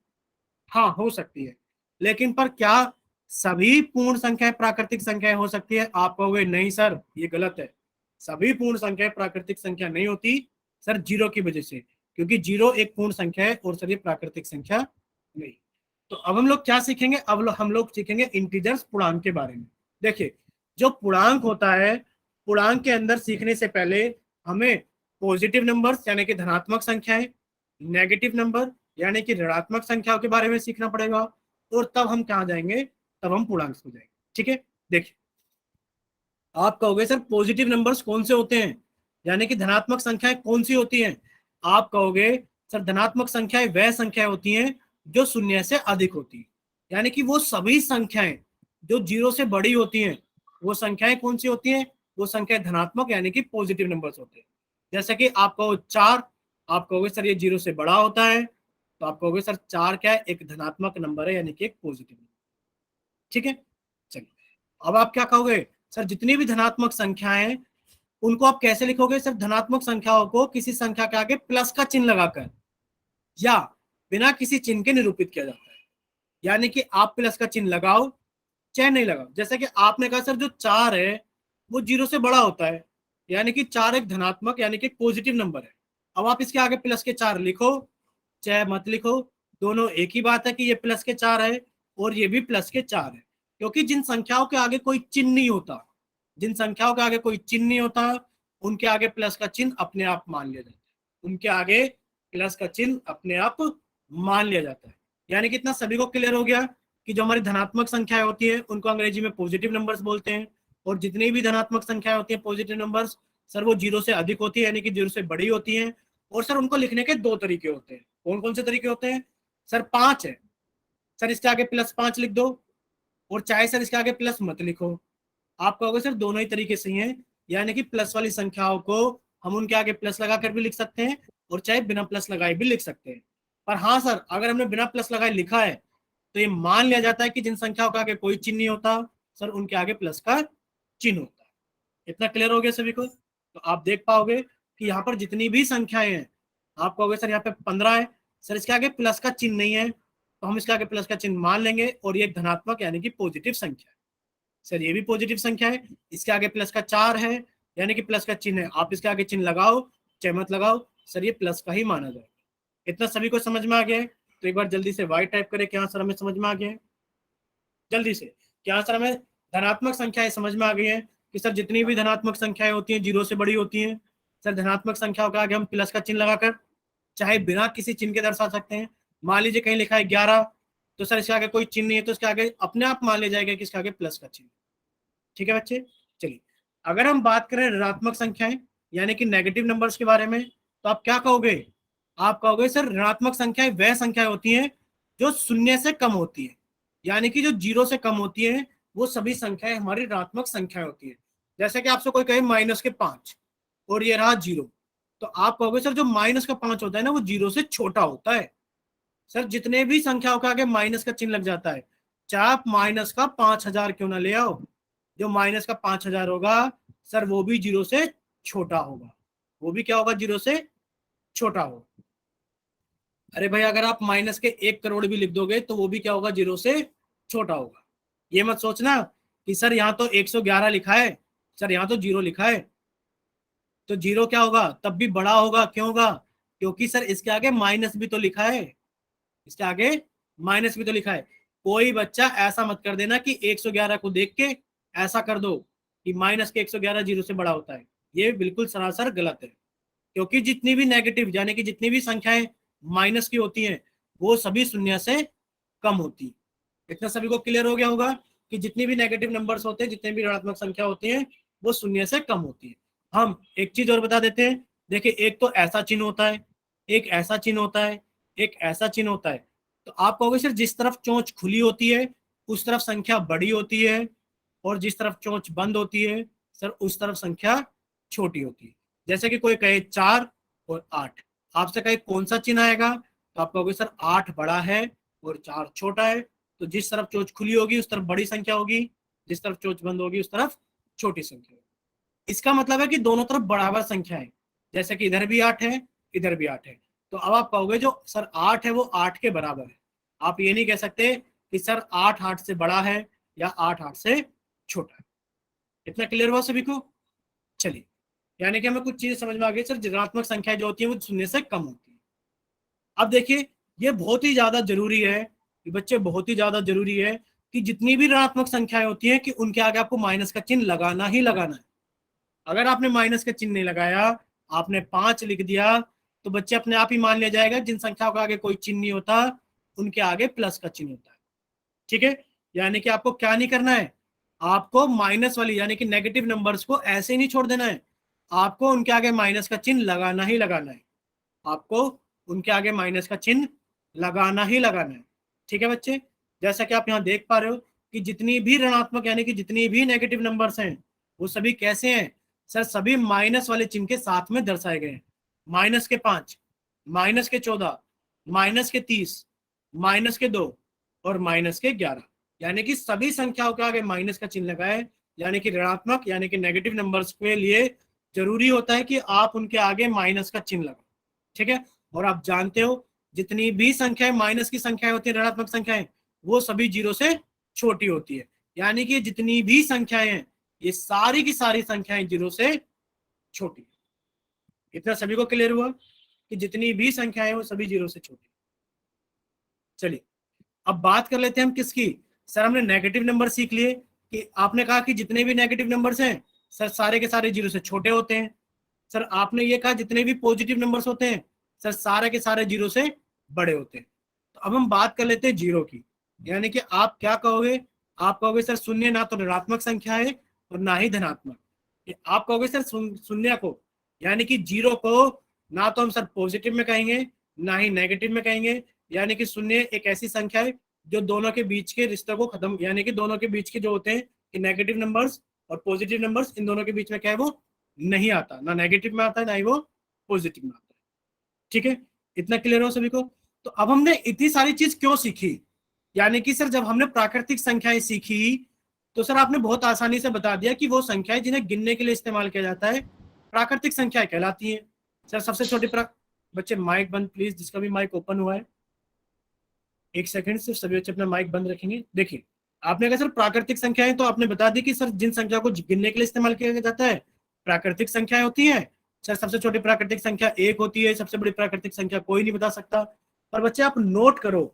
हाँ हो सकती है, लेकिन पर क्या सभी पूर्ण संख्याएं प्राकृतिक संख्याएं हो सकती है? आप कहोगे नहीं सर ये गलत है, सभी पूर्ण संख्याएं प्राकृतिक संख्या नहीं होती सर, 0 की वजह से, क्योंकि 0 एक पूर्ण संख्या है और सर ये प्राकृतिक संख्या नहीं। तो अब हम लोग क्या सीखेंगे? अब हम लोग सीखेंगे इंटीजर्स, पूर्णांक के बारे में। देखिए जो पूर्णांक होता है, पूर्णांक के अंदर सीखने से पहले हमें पॉजिटिव नंबर्स यानी कि धनात्मक संख्याएं, नेगेटिव नंबर यानी कि ऋणात्मक संख्याओं के बारे में सीखना पड़ेगा, और तब हम कहाँ जाएंगे? तब हम पूर्णांक हो जाएंगे। ठीक है, देखिए आप कहोगे सर पॉजिटिव नंबर्स कौन से होते हैं, यानी कि धनात्मक संख्याएं कौन सी होती हैं? आप कहोगे सर धनात्मक संख्याएं वह संख्याएं होती हैं जो शून्य से अधिक होती है, यानी कि वो सभी संख्याएं जो 0 से बड़ी होती हैं वो संख्याएं कौन सी होती हैं? वो संख्याएं धनात्मक यानी कि पॉजिटिव नंबर्स होते हैं। जैसे कि आप कहो 4, आप कहोगे सर ये 0 से बड़ा होता है, तो आप कहोगे सर 4 क्या है? एक धनात्मक नंबर है, यानी कि एक पॉजिटिव नंबर। ठीक है, चलिए अब आप क्या कहोगे? सर जितनी भी धनात्मक संख्याएं उनको आप कैसे लिखोगे? सर धनात्मक संख्याओं को किसी संख्या के आगे प्लस का चिन्ह लगाकर या बिना किसी चिन्ह के निरूपित किया जाता है, यानी कि आप प्लस का चिन्ह लगाओ चाहे नहीं लगाओ। जैसे कि आपने कहा सर जो 4 है वो 0 से बड़ा होता है, यानी कि 4 एक धनात्मक यानी कि पॉजिटिव नंबर है। अब आप इसके आगे प्लस के 4 लिखो चाहे मत लिखो, दोनों एक ही बात है कि ये प्लस के 4 है और ये भी प्लस के 4 है, क्योंकि जिन संख्याओं के आगे कोई चिन्ह नहीं होता, जिन संख्याओं के आगे कोई चिन्ह नहीं होता उनके आगे प्लस का चिन्ह अपने आप मान लिया जाता है, उनके आगे प्लस का चिन्ह अपने आप मान लिया जाता है। यानी कि इतना सभी को क्लियर हो गया कि जो हमारी धनात्मक संख्याएं होती है उनको अंग्रेजी में पॉजिटिव नंबर्स बोलते हैं, और जितनी भी धनात्मक संख्याएं होती है पॉजिटिव नंबर्स सर वो 0 से अधिक होती है, यानी कि 0 से बड़ी होती हैं। और सर उनको लिखने के 2 तरीके होते हैं। कौन कौन से तरीके होते हैं? सर 5 है, सर इसके आगे +5 लिख दो, और चाहे सर इसके आगे प्लस मत लिखो। आप कहोगे सर दोनों ही तरीके सही हैं, यानी कि प्लस वाली संख्याओं को हम उनके आगे प्लस लगाकर भी लिख सकते हैं और चाहे बिना प्लस लगाए भी लिख सकते हैं। पर हाँ सर, अगर हमने बिना प्लस लगाए लिखा है तो ये मान लिया जाता है कि जिन संख्याओं के आगे कोई चिन्ह नहीं होता सर, उनके आगे प्लस का चिन्ह होता है। इतना क्लियर हो गया सभी को? तो आप देख पाओगे कि यहाँ पर जितनी भी संख्याएं हैं, आप कहोगे सर यहाँ पे 15 है, सर इसके आगे प्लस का चिन्ह नहीं है, तो हम इसके आगे प्लस का चिन्ह मान लेंगे और ये एक धनात्मक यानी कि पॉजिटिव संख्या है। सर ये भी पॉजिटिव संख्या है, इसके आगे प्लस का 4 है यानी कि प्लस का चिन्ह है, आप इसके आगे चिन्ह लगाओ चाहे मत लगाओ, सर ये प्लस का ही माना जाएगा। इतना सभी को समझ में आ गया है? तो एक बार जल्दी से वाई टाइप करें। क्या सर हमें समझ में आ गया है? जल्दी से क्या सर हमें धनात्मक संख्याएं समझ में आ गई है कि सर जितनी भी धनात्मक संख्याएं होती हैं जीरो से बड़ी होती हैं। सर धनात्मक संख्याओं के आगे हम प्लस का चिन्ह लगाकर चाहे बिना किसी चिन्ह के दर्शा सकते हैं। मान लीजिए कहीं लिखा है 11, तो सर इसके आगे कोई चिन्ह नहीं है तो इसके आगे अपने आप मान लिया जाएगा कि इसके आगे प्लस का चिन्ह। ठीक है बच्चे, चलिए अगर हम बात करें ऋणात्मक संख्याएं यानी कि नेगेटिव नंबर्स के बारे में, तो आप क्या कहोगे? आप कहोगे सर ऋणात्मक संख्याएं वह संख्याएं होती हैं जो शून्य से कम होती है, यानी कि जो जीरो से कम होती है वो सभी संख्याएं हमारी ऋणात्मक संख्याएं होती है। जैसे कि आपसे कोई कहे -5 और ये रहा 0, तो आप कहोगे सर जो -5 होता है ना वो जीरो से छोटा होता है। सर जितने भी संख्याओं के आगे माइनस का चिन्ह लग जाता है, चाहे आप -5000 क्यों ना ले आओ, जो -5000 होगा सर वो भी जीरो से छोटा होगा। वो भी क्या होगा? जीरो से छोटा होगा। अरे भाई अगर आप -1 करोड़ भी लिख दोगे तो वो भी क्या होगा? जीरो से छोटा होगा। ये मत सोचना कि सर यहाँ तो 111 लिखा है, सर यहाँ तो 0 लिखा है, तो 0 क्या होगा? तब भी बड़ा होगा। क्यों होगा? क्योंकि सर इसके आगे माइनस भी तो लिखा है, इसके आगे माइनस भी तो लिखा है। कोई बच्चा ऐसा मत कर देना कि 111 को देख के ऐसा कर दो कि -111 जीरो से बड़ा होता है। ये बिल्कुल सरासर गलत है, क्योंकि जितनी भी नेगेटिव यानी कि जितनी भी संख्याएं माइनस की होती हैं वो सभी शून्य से कम होती है। इतना सभी को क्लियर हो गया होगा कि जितनी भी नेगेटिव नंबर्स होते हैं, जितनी भी ऋणात्मक संख्या होती है वो शून्य से कम होती है। हम एक चीज और बता देते हैं, देखिए एक तो ऐसा चिन्ह होता है, एक ऐसा चिन्ह होता है, एक ऐसा चिन्ह होता है। तो आप कहोगे सर जिस तरफ चोंच खुली होती है उस तरफ संख्या बड़ी होती है और जिस तरफ चोंच बंद होती है सर उस तरफ संख्या छोटी होती है। जैसे कि कोई कहे 4 और 8, आपसे कहे कौन सा चिन्ह आएगा, तो आप कहोगे सर 8 बड़ा है और 4 छोटा है। तो जिस तरफ चोंच खुली होगी उस तरफ बड़ी संख्या होगी, जिस तरफ चोंच बंद होगी उस तरफ छोटी संख्या होगी। इसका मतलब है कि दोनों तरफ बराबर संख्या है, जैसे कि इधर भी 8 है इधर भी 8 है। तो अब आप कहोगे जो सर 8 है वो 8 के बराबर है। आप ये नहीं कह सकते कि सर 8 8 से बड़ा है या 8 8 से छोटा है। इतना क्लियर हुआ सभी को? चलिए, यानी कि हमें कुछ चीजें समझ में आ गई सर, ऋणात्मक संख्या जो होती है वो शून्य से कम होती है। अब देखिए ये बहुत ही ज्यादा जरूरी है कि बच्चे, बहुत ही ज्यादा जरूरी है कि जितनी भी ऋणात्मक संख्याएं होती हैं कि उनके आगे आपको माइनस का चिन्ह लगाना ही लगाना है। अगर आपने माइनस का चिन्ह नहीं लगाया, आपने 5 लिख दिया, तो बच्चे अपने आप ही मान लिया जाएगा जिन संख्याओं के आगे कोई चिन्ह नहीं होता उनके आगे प्लस का चिन्ह होता है। ठीक है, यानी कि आपको क्या नहीं करना है, आपको माइनस वाली यानी कि नेगेटिव नंबर्स को ऐसे ही नहीं छोड़ देना है, आपको उनके आगे माइनस का चिन्ह लगाना ही लगाना है। आपको उनके आगे माइनस का चिन्ह लगाना ही लगाना है। ठीक है बच्चे, जैसा कि आप यहाँ देख पा रहे हो कि जितनी भी ऋणात्मक यानी कि जितनी भी नेगेटिव नंबर्स हैं वो सभी कैसे हैं सर? सभी माइनस वाले चिन्ह के साथ में दर्शाए गए हैं। -5, -14, -30, -2 और -11, यानी कि सभी संख्याओं के आगे माइनस का चिन्ह लगा है। यानी कि ऋणात्मक यानी कि नेगेटिव नंबर्स के लिए जरूरी होता है कि आप उनके आगे माइनस का चिन्ह लगाओ। ठीक है, और आप जानते हो जितनी भी संख्याएं माइनस की संख्याएं होती है, ऋणात्मक संख्याएं, वो सभी जीरो से छोटी होती है। यानी कि जितनी भी संख्याएं हैं ये सारी की सारी संख्याएं जीरो से छोटी है। इतना सभी को क्लियर हुआ कि जितनी भी संख्याएं हैं वो सभी जीरो से छोटी। चलिए अब बात कर लेते हैं हम किसकी? सर हमने नेगेटिव नंबर सीख लिए कि आपने कहा कि जितने भी नेगेटिव नंबर्स हैं सर सारे के सारे जीरो से छोटे होते हैं। सर आपने ये कहा जितने भी पॉजिटिव नंबर्स होते हैं सर सारे के सारे जीरो से बड़े होते हैं। तो अब हम बात कर लेते हैं जीरो की, यानी कि आप क्या कहोगे? आप कहोगे सर शून्य ना तो ऋणात्मक संख्या है और ना ही धनात्मक। आप कहोगे सर शून्य को यानी कि जीरो को ना तो हम सर पॉजिटिव में कहेंगे ना ही नेगेटिव में कहेंगे, यानी कि शून्य एक ऐसी संख्या है जो दोनों के बीच के रिश्ते को खत्म, यानी कि दोनों के बीच के जो होते हैं कि नेगेटिव नंबर्स और पॉजिटिव नंबर्स, इन दोनों के बीच में क्या है वो नहीं आता, ना नेगेटिव में आता है ना ही वो पॉजिटिव में आता है। ठीक है, इतना क्लियर हो सभी को? तो अब हमने इतनी सारी चीज क्यों सीखी, यानी कि सर जब हमने प्राकृतिक संख्याएं सीखी तो सर आपने बहुत आसानी से बता दिया कि वो संख्याएं जिन्हें गिनने के लिए इस्तेमाल किया जाता है प्राकृतिक संख्याएं कहलाती हैं। सर सबसे छोटी बच्चे माइक बंद प्लीज, जिसका भी माइक ओपन हुआ है, एक सेकंड सिर्फ सभी बच्चे अपना माइक बंद रखेंगे। देखिए आपने कहा सर प्राकृतिक संख्याएं, तो आपने बता दी कि सर जिन संख्या को गिनने के लिए इस्तेमाल किया जाता है प्राकृतिक संख्याएं होती हैं। सर सबसे छोटी प्राकृतिक संख्या 1 होती है, सबसे बड़ी प्राकृतिक संख्या कोई नहीं बता सकता। पर बच्चे आप नोट करो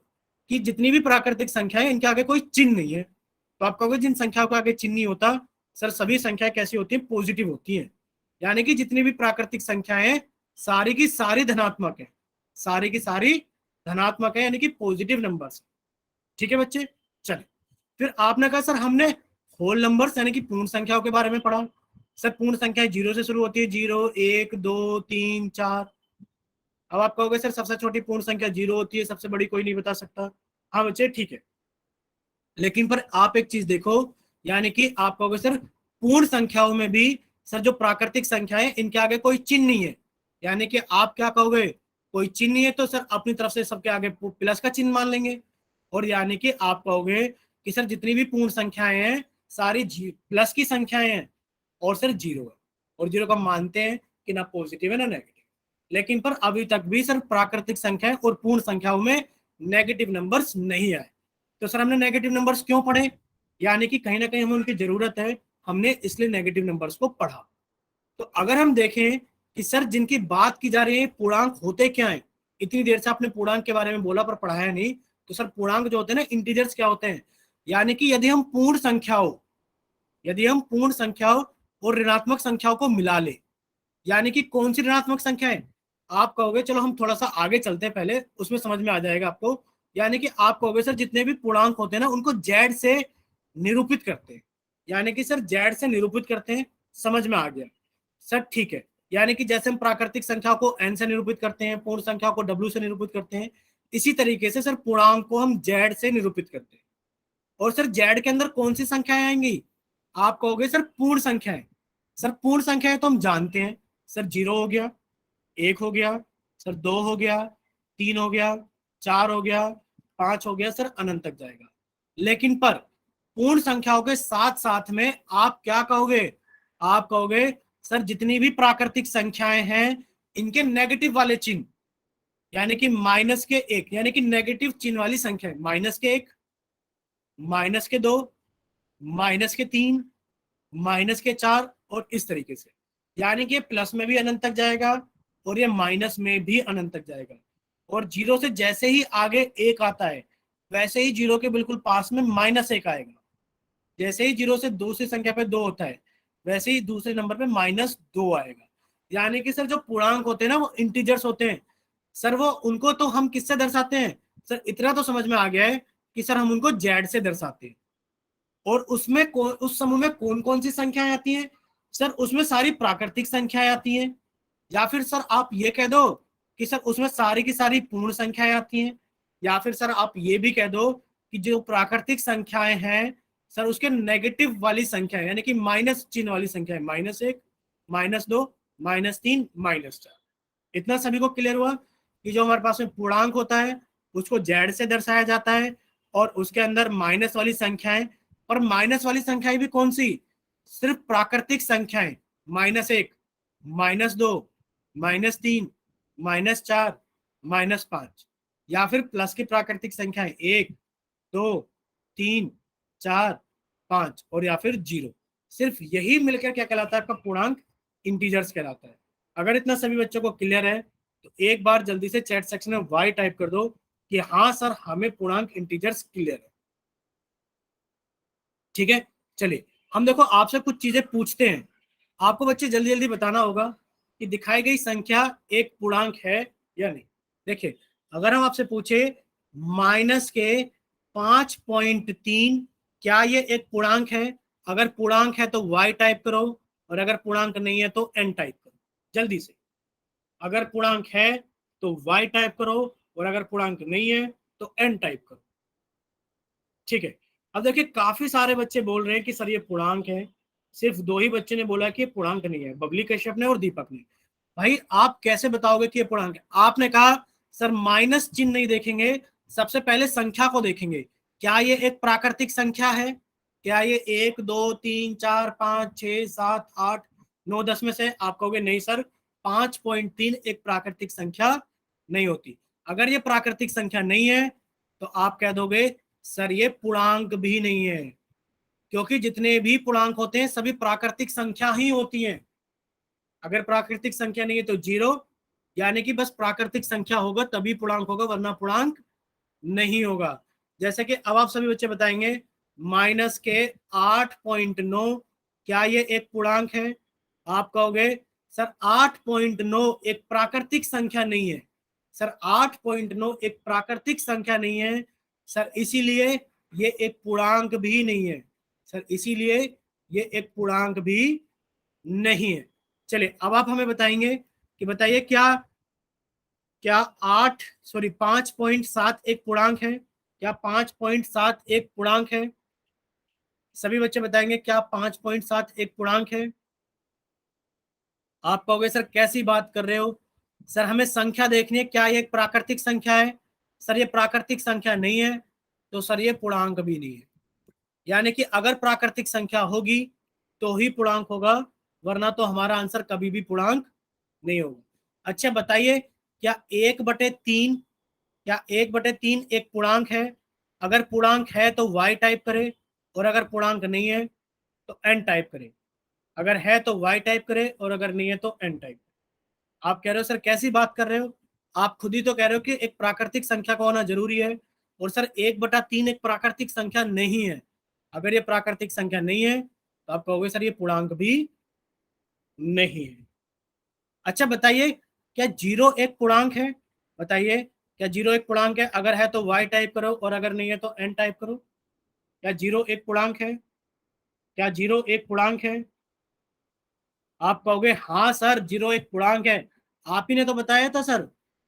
कि जितनी भी प्राकृतिक संख्या है इनके आगे कोई चिन्ह नहीं है। तो आप कहोगे जिन संख्याओं के आगे चिन्ह नहीं होता, सर सभी संख्याएं कैसी होती है, पॉजिटिव होती है। यानी कि जितनी भी प्राकृतिक संख्याएं सारी की सारी धनात्मक है, सारी की सारी धनात्मक है, यानी कि पॉजिटिव नंबर्स। ठीक है बच्चे, चलिए फिर आपने कहा सर हमने होल नंबर्स यानी कि पूर्ण संख्याओं के बारे में पढ़ा। सर पूर्ण संख्याएं 0 से शुरू होती है, 0 1 2 3 4। अब आप कहोगे सर सबसे छोटी पूर्ण संख्या 0 होती है, सबसे बड़ी कोई नहीं बता सकता। हाँ बच्चे ठीक है, लेकिन पर आप एक चीज देखो, यानी कि आप कहोगे सर पूर्ण संख्याओं में भी सर जो प्राकृतिक संख्या है इनके आगे कोई चिन्ह नहीं है, यानी कि आप क्या कहोगे, कोई चिन्ह नहीं है तो सर अपनी तरफ से सबके आगे प्लस का चिन्ह मान लेंगे। और यानी कि आप कहोगे कि सर जितनी भी पूर्ण संख्याएं हैं सारी प्लस की संख्याएं हैं और सर 0 है, और 0 का मानते हैं कि ना पॉजिटिव है ना नेगेटिव। लेकिन पर अभी तक भी सर प्राकृतिक संख्याएं और पूर्ण संख्याओं में नेगेटिव नंबर्स नहीं आए। तो सर हमने नेगेटिव नंबर्स क्यों पढ़े, यानी कि कहीं ना कहीं हमें उनकी जरूरत है, हमने इसलिए नेगेटिव नंबर्स को पढ़ा। तो अगर हम देखें कि सर जिनकी बात की जा रही है पूर्णांक होते क्या है, इतनी देर से आपने पूर्णांक के बारे में बोला पर पढ़ाया नहीं। तो सर पूर्णांक जो होते हैं ना, इंटीजर्स क्या होते हैं, यानी कि यदि हम पूर्ण संख्याओं और ऋणात्मक संख्याओं को मिला ले, यानी कि कौन सी ऋणात्मक संख्या है, आप कहोगे चलो हम थोड़ा सा आगे चलते हैं पहले, उसमें समझ में आ जाएगा आपको। यानी कि आप कहोगे सर जितने भी पूर्णांक होते हैं ना उनको जेड से निरूपित करते हैं, यानी कि सर जेड से निरूपित करते हैं। समझ में आ गया सर? ठीक है, यानी कि जैसे हम प्राकृतिक संख्या को एन से निरूपित करते हैं, पूर्ण संख्या को डब्ल्यू से निरूपित करते हैं, इसी तरीके से सर पूर्णांक को हम जेड से निरूपित करते हैं। और सर जेड के अंदर कौन सी संख्याएं आएंगी, आप कहोगे सर पूर्ण संख्याएं। सर पूर्ण संख्याएं तो हम जानते हैं, सर 0 हो गया, 1 हो गया, सर 2 हो गया, 3 हो गया, 4 हो गया, 5 हो गया, सर अनंत तक जाएगा। लेकिन पर पूर्ण संख्याओं के साथ साथ में आप क्या कहोगे, आप कहोगे सर जितनी भी प्राकृतिक संख्याएं हैं इनके नेगेटिव वाले चिन्ह, यानी कि माइनस के 1, यानी कि नेगेटिव चिन्ह वाली संख्या, माइनस के 1, माइनस के 2, माइनस के 3, माइनस के 4 और इस तरीके से। यानी कि प्लस में भी अनंत तक जाएगा और ये माइनस में भी अनंत तक जाएगा। और 0 से जैसे ही आगे 1 आता है वैसे ही 0 के बिल्कुल पास में -1 आएगा। जैसे ही 0 से दूसरी संख्या पे 2 होता है वैसे ही दूसरे नंबर पे -2 आएगा। यानी कि सर जो पूर्णांक होते हैं ना वो इंटीजर्स होते हैं सर, वो उनको तो हम किससे दर्शाते हैं, सर इतना तो समझ में आ गया है कि सर हम उनको जेड से दर्शाते हैं। और उसमें उस समूह में कौन कौन सी संख्याएं आती हैं, सर उसमें सारी प्राकृतिक संख्याएं आती हैं, या फिर सर आप ये कह दो कि सर उसमें सारी की सारी पूर्ण संख्याएं आती हैं, या फिर सर आप ये भी कह दो कि जो प्राकृतिक संख्याएं हैं सर उसके नेगेटिव वाली संख्या यानी कि माइनस चिन्ह वाली संख्या है, -1, -2, -3, -4। इतना सभी को क्लियर हुआ कि जो हमारे पास में पूर्णांक होता है उसको जेड से दर्शाया जाता है और उसके अंदर माइनस वाली संख्याएं, और माइनस वाली संख्याएं भी कौन सी, सिर्फ प्राकृतिक संख्याएं, -1, -2, -3, -4, -5, या फिर प्लस की प्राकृतिक संख्याएं 1 2 3 4 5 और या फिर 0। सिर्फ यही मिलकर क्या कहलाता है आपका पूर्णांक, इंटीजर्स कहलाता है। अगर इतना सभी बच्चों को क्लियर है तो एक बार जल्दी से चैट सेक्शन में वाई टाइप कर दो कि हाँ सर हमें पूर्णांक इंटीजर्स क्लियर है। ठीक है, चलिए हम देखो आपसे कुछ चीजें पूछते हैं, आपको बच्चे जल्दी जल्दी बताना होगा कि दिखाई गई संख्या एक पूर्णांक है या नहीं। देखिए अगर हम आपसे पूछे माइनस के 5.3 क्या ये एक पूर्णांक है, अगर पूर्णांक है तो y टाइप करो और अगर पूर्णांक नहीं है तो n टाइप करो जल्दी से। अगर पूर्णांक है तो y टाइप करो और अगर पूर्णांक नहीं है तो n टाइप करो। ठीक है, अब देखिए काफी सारे बच्चे बोल रहे हैं कि सर ये पूर्णांक है, सिर्फ 2 ही बच्चे ने बोला कि ये पूर्णांक नहीं है, बबली कश्यप ने और दीपक ने। भाई आप कैसे बताओगे कि ये पूर्णांक है? आपने कहा सर माइनस चिन्ह नहीं देखेंगे, सबसे पहले संख्या को देखेंगे, क्या ये एक प्राकृतिक संख्या है? क्या ये 1 2 3 4 5 6 7 8 9 10 में से? आप कहोगे नहीं सर, 5.3 एक प्राकृतिक संख्या नहीं होती। अगर ये प्राकृतिक संख्या नहीं है तो आप कह दोगे सर ये पूर्णांक भी नहीं है, क्योंकि जितने भी पूर्णांक होते हैं सभी प्राकृतिक संख्या ही होती हैं। अगर प्राकृतिक संख्या नहीं है तो 0, यानी कि बस प्राकृतिक संख्या होगा तभी पूर्णांक होगा, वरना पूर्णांक नहीं होगा। जैसे कि अब आप सभी बच्चे बताएंगे माइनस के 8.9, क्या ये एक पूर्णांक है? आप कहोगे सर 8.9 एक प्राकृतिक संख्या नहीं है। सर 8.9 एक प्राकृतिक संख्या नहीं है सर, इसीलिए ये एक पूर्णांक भी नहीं है सर, इसीलिए ये एक पूर्णांक भी नहीं है। चलिए अब आप हमें बताएंगे कि बताइए क्या क्या 5.7 एक पूर्णांक है? क्या 5.7 एक पूर्णांक है? सभी बच्चे बताएंगे क्या 5.7 एक पूर्णांक है? आप कहोगे सर कैसी बात कर रहे हो, सर हमें संख्या देखनी है, क्या ये एक प्राकृतिक संख्या है? सर ये प्राकृतिक संख्या नहीं है, तो सर ये पूर्णांक भी नहीं है। यानी कि अगर प्राकृतिक संख्या होगी तो ही पूर्णांक होगा, वरना तो हमारा आंसर कभी भी पूर्णांक नहीं होगा। अच्छा बताइए क्या 1/3, क्या 1/3 एक पूर्णांक है? अगर पूर्णांक है तो y टाइप करे, और अगर पूर्णांक नहीं है तो n टाइप करे। अगर है तो y टाइप करे, और अगर नहीं है तो n टाइप। आप कह रहे हो सर कैसी बात कर रहे हो, आप खुद ही तो कह रहे हो कि एक प्राकृतिक संख्या का होना जरूरी है, और सर 1/3 एक प्राकृतिक संख्या नहीं है। अगर ये प्राकृतिक संख्या नहीं है तो आप कहोगे सर ये पूर्णांक भी नहीं है। अच्छा बताइए क्या 0 एक पूर्णांक है? बताइए क्या 0 एक पूर्णांक है? अगर है तो y टाइप करो, और अगर नहीं है तो n टाइप करो। क्या 0 एक पूर्णांक है? क्या 0 एक पूर्णांक है? आप कहोगे हाँ सर 0 एक पूर्णांक है। आप ही ने तो बताया था सर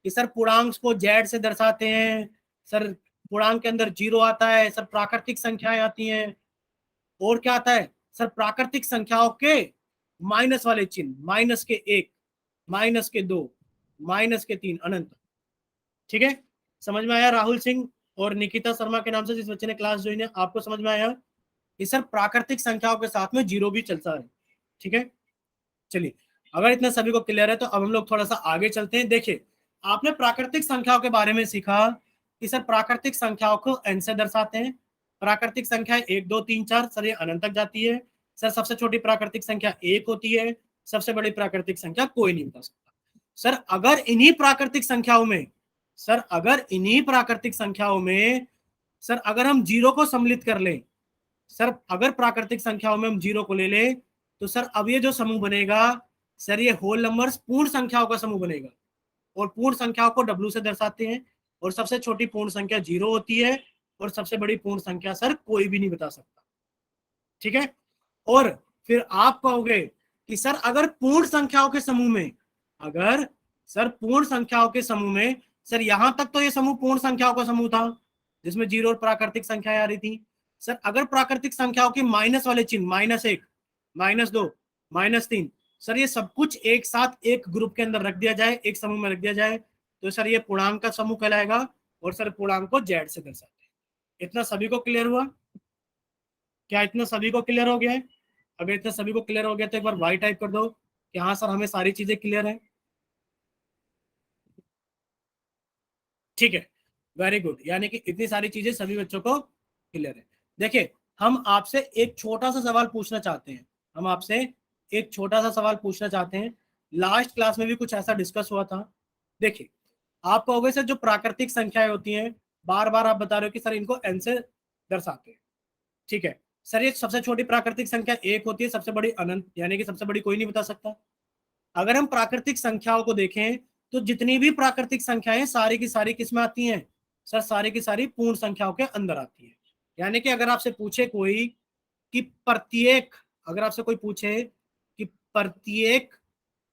कि सर पूर्णांक को जेड से दर्शाते हैं, सर पूर्णांक के अंदर 0 आता है, सर प्राकृतिक संख्याएं आती हैं, और क्या आता है सर प्राकृतिक संख्याओं के माइनस वाले चिन्ह, -1, -2, -3 अनंत। ठीक है, समझ में आया राहुल सिंह और निकिता शर्मा के नाम से जिस बच्चे ने क्लास ज्वाइन है, आपको समझ में आया कि सर प्राकृतिक संख्याओं के साथ में 0 भी चलता है। ठीक है, चलिए अगर इतना सभी को क्लियर है तो अब हम लोग थोड़ा सा आगे चलते हैं। देखिए आपने प्राकृतिक संख्याओं के बारे में सीखा कि सर प्राकृतिक संख्याओं को n से दर्शाते हैं। प्राकृतिक संख्या 1 2 3 4 सर ये अनंत तक जाती है। सर सबसे छोटी प्राकृतिक संख्या 1 होती है, सबसे बड़ी प्राकृतिक संख्या कोई नहीं बता सकता। सर अगर इन्हीं प्राकृतिक संख्याओं में, सर अगर इन्हीं प्राकृतिक संख्याओं में सर अगर हम 0 को सम्मिलित कर लें, सर अगर प्राकृतिक संख्याओं में हम 0 को ले लें तो सर अब ये जो समूह बनेगा सर ये होल नंबर्स पूर्ण संख्याओं का समूह बनेगा, और पूर्ण संख्याओं को W से दर्शाते हैं, और सबसे छोटी पूर्ण संख्या 0 होती है, और सबसे बड़ी पूर्ण संख्या सर कोई भी नहीं बता सकता। ठीक है, और फिर आप कहोगे कि सर अगर पूर्ण संख्याओं के समूह में, अगर सर पूर्ण संख्याओं के समूह में, सर यहां तक तो ये समूह पूर्ण संख्याओं का समूह था जिसमें 0 और प्राकृतिक संख्याएं आ रही थी। सर अगर प्राकृतिक संख्याओं के माइनस वाले चिन्ह -1, -2, -3, सर ये सब कुछ एक साथ एक ग्रुप के अंदर रख दिया जाए, एक समूह में रख दिया जाए, तो सर ये पूर्णांक का समूह कहलाएगा, और सर पूर्णांक को जेड से दर्शाते हैं। इतना सभी को क्लियर हुआ? क्या इतना सभी को क्लियर हो गया है? अगर इतना सभी को क्लियर हो गया तो एक बार वाई टाइप कर दो कि हाँ सर हमें सारी चीजें क्लियर है। ठीक है, वेरी गुड, यानी कि इतनी सारी चीजें सभी बच्चों को क्लियर है। देखिए हम आपसे एक छोटा सा सवाल पूछना चाहते हैं, हम आपसे एक छोटा सा सवाल पूछना चाहते हैं। लास्ट क्लास में भी कुछ ऐसा डिस्कस हुआ था। देखिए आप कहोगे सर जो प्राकृतिक संख्याएं होती हैं, बार बार आप बता रहे हो कि सर इनको एन से दर्शाते हैं। ठीक है सर, ये सबसे छोटी प्राकृतिक संख्या 1 होती है, सबसे बड़ी अनंत, यानी कि सबसे बड़ी कोई नहीं बता सकता। अगर हम प्राकृतिक संख्याओं को देखें तो जितनी भी प्राकृतिक संख्याएं सारी की सारी किस में आती हैं? सर सारी की सारी पूर्ण संख्याओं के अंदर आती है। यानी कि अगर आपसे पूछे कोई कि प्रत्येक, अगर आपसे कोई पूछे कि प्रत्येक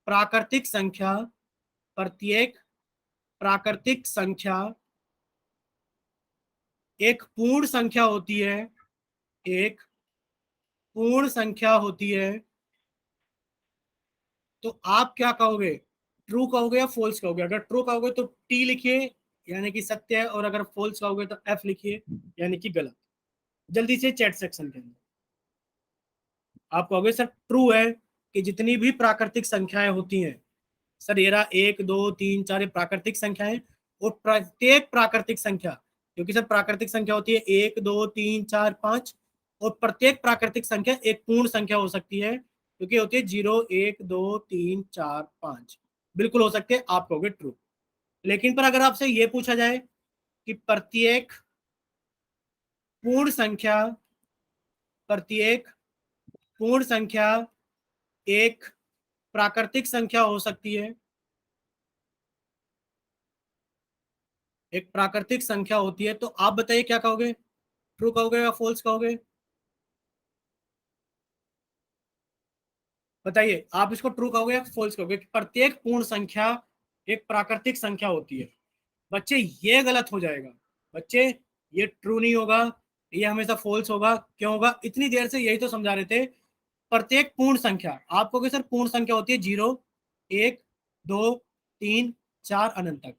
प्राकृतिक संख्या, प्रत्येक प्राकृतिक संख्या एक पूर्ण संख्या होती है, एक पूर्ण संख्या होती है तो आप क्या कहोगे, ट्रू कहोगे या फॉल्स कहोगे? अगर ट्रू कहोगे तो टी लिखिए यानी कि सत्य है, और अगर फॉल्स कहोगे तो एफ लिखिए यानी कि गलत। जल्दी से चैट सेक्शन के अंदर आप कहोगे सर ट्रू है कि जितनी भी प्राकृतिक संख्याएं होती हैं, सर ये रहा 1 2 3 4 प्राकृतिक संख्याएं, और प्रत्येक प्राकृतिक संख्या, क्योंकि सर प्राकृतिक संख्या होती है 1 2 3 4 5, और प्रत्येक प्राकृतिक संख्या एक पूर्ण संख्या हो सकती है, क्योंकि होती है 0 1 2 3 4 5, बिल्कुल हो सकते हैं, आप कहोगे ट्रू। लेकिन पर अगर आपसे ये पूछा जाए कि पूर्ण संख्या प्रत्येक पूर्ण संख्या एक प्राकृतिक संख्या हो सकती है, एक प्राकृतिक संख्या होती है, तो आप बताइए क्या कहोगे, ट्रू कहोगे या फॉल्स कहोगे? बताइए आप इसको ट्रू कहोगे या फॉल्स कहोगे कि प्रत्येक पूर्ण संख्या एक प्राकृतिक संख्या होती है? बच्चे ये गलत हो जाएगा, बच्चे ये ट्रू नहीं होगा, ये हमेशा फॉल्स होगा। क्यों होगा? इतनी देर से यही तो समझा रहे थे। प्रत्येक पूर्ण संख्या, आप कहोगे सर पूर्ण संख्या होती है 0 1 2 3 4 अनंत तक।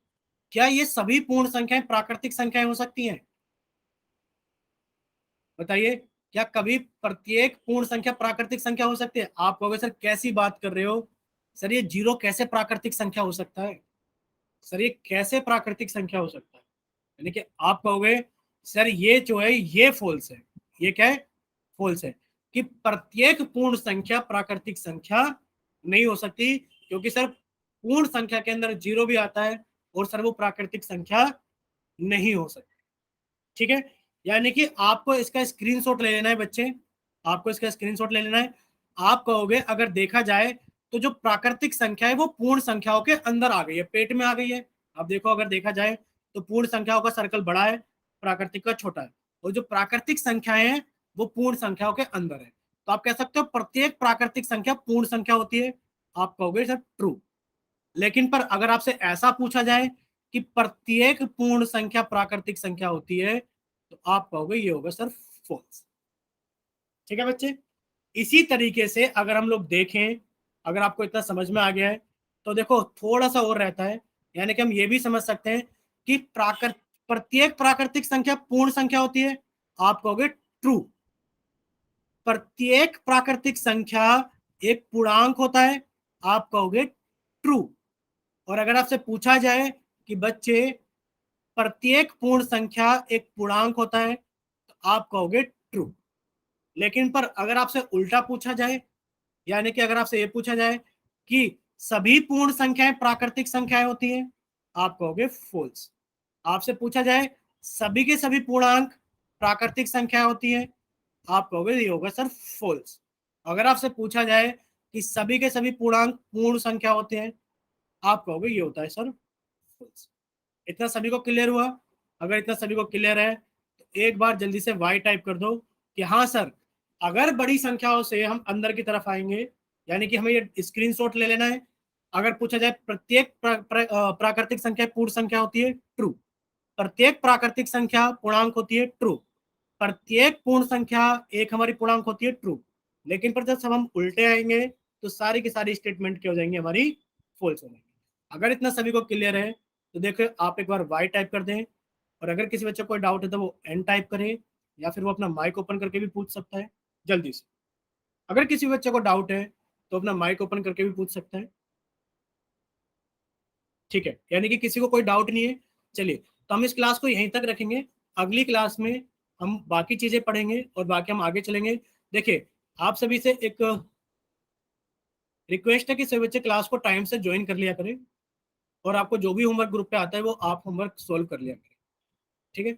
क्या ये सभी पूर्ण संख्याएं प्राकृतिक संख्याएं हो सकती हैं? बताइए, क्या कभी प्रत्येक पूर्ण संख्या प्राकृतिक संख्या हो सकती है? आप कहोगे सर कैसी बात कर रहे हो, सर ये जीरो कैसे प्राकृतिक संख्या हो सकता है, सर ये कैसे प्राकृतिक संख्या हो सकता है? यानी कि आप कहोगे सर ये जो है ये फॉल्स है। ये क्या है? फॉल्स है कि प्रत्येक पूर्ण संख्या प्राकृतिक संख्या नहीं हो सकती, क्योंकि सर पूर्ण संख्या के अंदर जीरो भी आता है, और सर वो प्राकृतिक संख्या नहीं हो सकती। ठीक है, यानी कि आपको इसका स्क्रीनशॉट ले लेना है बच्चे, आपको इसका स्क्रीनशॉट ले लेना है। आप कहोगे अगर देखा जाए तो जो प्राकृतिक संख्या है वो पूर्ण संख्याओं के अंदर आ गई है, पेट में आ गई है। अब देखो अगर देखा जाए तो पूर्ण संख्याओं का सर्कल बड़ा है, प्राकृतिक का छोटा है, और जो प्राकृतिक संख्याएं हैं वो पूर्ण संख्याओं के अंदर है। तो आप कह सकते हो प्रत्येक प्राकृतिक संख्या पूर्ण संख्या होती है, आप कहोगे सर ट्रू। लेकिन पर अगर आपसे ऐसा पूछा जाए कि प्रत्येक पूर्ण संख्या प्राकृतिक संख्या होती है, तो आप कहोगे ये होगा सर फॉल्स। ठीक है बच्चे, इसी तरीके से अगर हम लोग देखें, अगर आपको इतना समझ में आ गया है तो देखो थोड़ा सा और रहता है, यानी कि हम ये भी समझ सकते हैं कि प्रत्येक प्राकृतिक संख्या पूर्ण संख्या होती है, आप कहोगे ट्रू। प्रत्येक प्राकृतिक संख्या एक पूर्णांक होता है, आप कहोगे ट्रू। और अगर आपसे पूछा जाए कि बच्चे प्रत्येक पूर्ण संख्या एक पूर्णांक होता है, तो आप कहोगे ट्रू। लेकिन पर अगर आपसे उल्टा पूछा जाए, यानी कि अगर आपसे ये पूछा जाए कि सभी पूर्ण संख्याएं प्राकृतिक संख्याएं होती हैं, आप कहोगे फॉल्स। आपसे पूछा जाए सभी के सभी पूर्णांक प्राकृतिक संख्या होती हैं, आप कहोगे ये होगा सर फॉल्स। अगर आपसे पूछा जाए कि सभी के सभी पूर्णांक पूर्ण संख्या होते हैं, आप कहोगे ये होता है सर फॉल्स। इतना सभी को क्लियर हुआ? अगर इतना सभी को क्लियर है तो एक बार जल्दी से वाई टाइप कर दो कि हाँ सर, अगर बड़ी संख्याओं से हम अंदर की तरफ आएंगे, यानी कि हमें ये स्क्रीनशॉट ले लेना है। अगर पूछा जाए प्रत्येक प्राकृतिक संख्या पूर्ण संख्या होती है, ट्रू। प्रत्येक प्राकृतिक संख्या पूर्णांक होती है, ट्रू। प्रत्येक पूर्ण संख्या एक हमारी पूर्णांक होती है, ट्रू। लेकिन पर जब हम उल्टे आएंगे तो सारी की सारी स्टेटमेंट क्या हो जाएंगी, हमारी फॉल्स हो जाएंगी। अगर इतना सभी को क्लियर है तो देखो आप एक बार वाई टाइप कर दें, और अगर किसी बच्चे को कोई डाउट है तो वो एन टाइप करे, या फिर वो अपना माइक ओपन करके भी पूछ सकता है जल्दी से। अगर किसी बच्चे को डाउट है तो अपना माइक ओपन करके भी पूछ सकता है। ठीक है, यानी कि किसी को कोई डाउट नहीं है। चलिए, तो हम इस क्लास को यहीं तक रखेंगे। अगली क्लास में हम बाकी चीजें पढ़ेंगे और बाकी हम आगे चलेंगे। देखिए, आप सभी से एक रिक्वेस्ट है कि सभी बच्चे क्लास को टाइम से ज्वाइन कर लिया करें, और आपको जो भी होमवर्क ग्रुप पे आता है वो आप होमवर्क सोल्व कर लिया करें। ठीक है।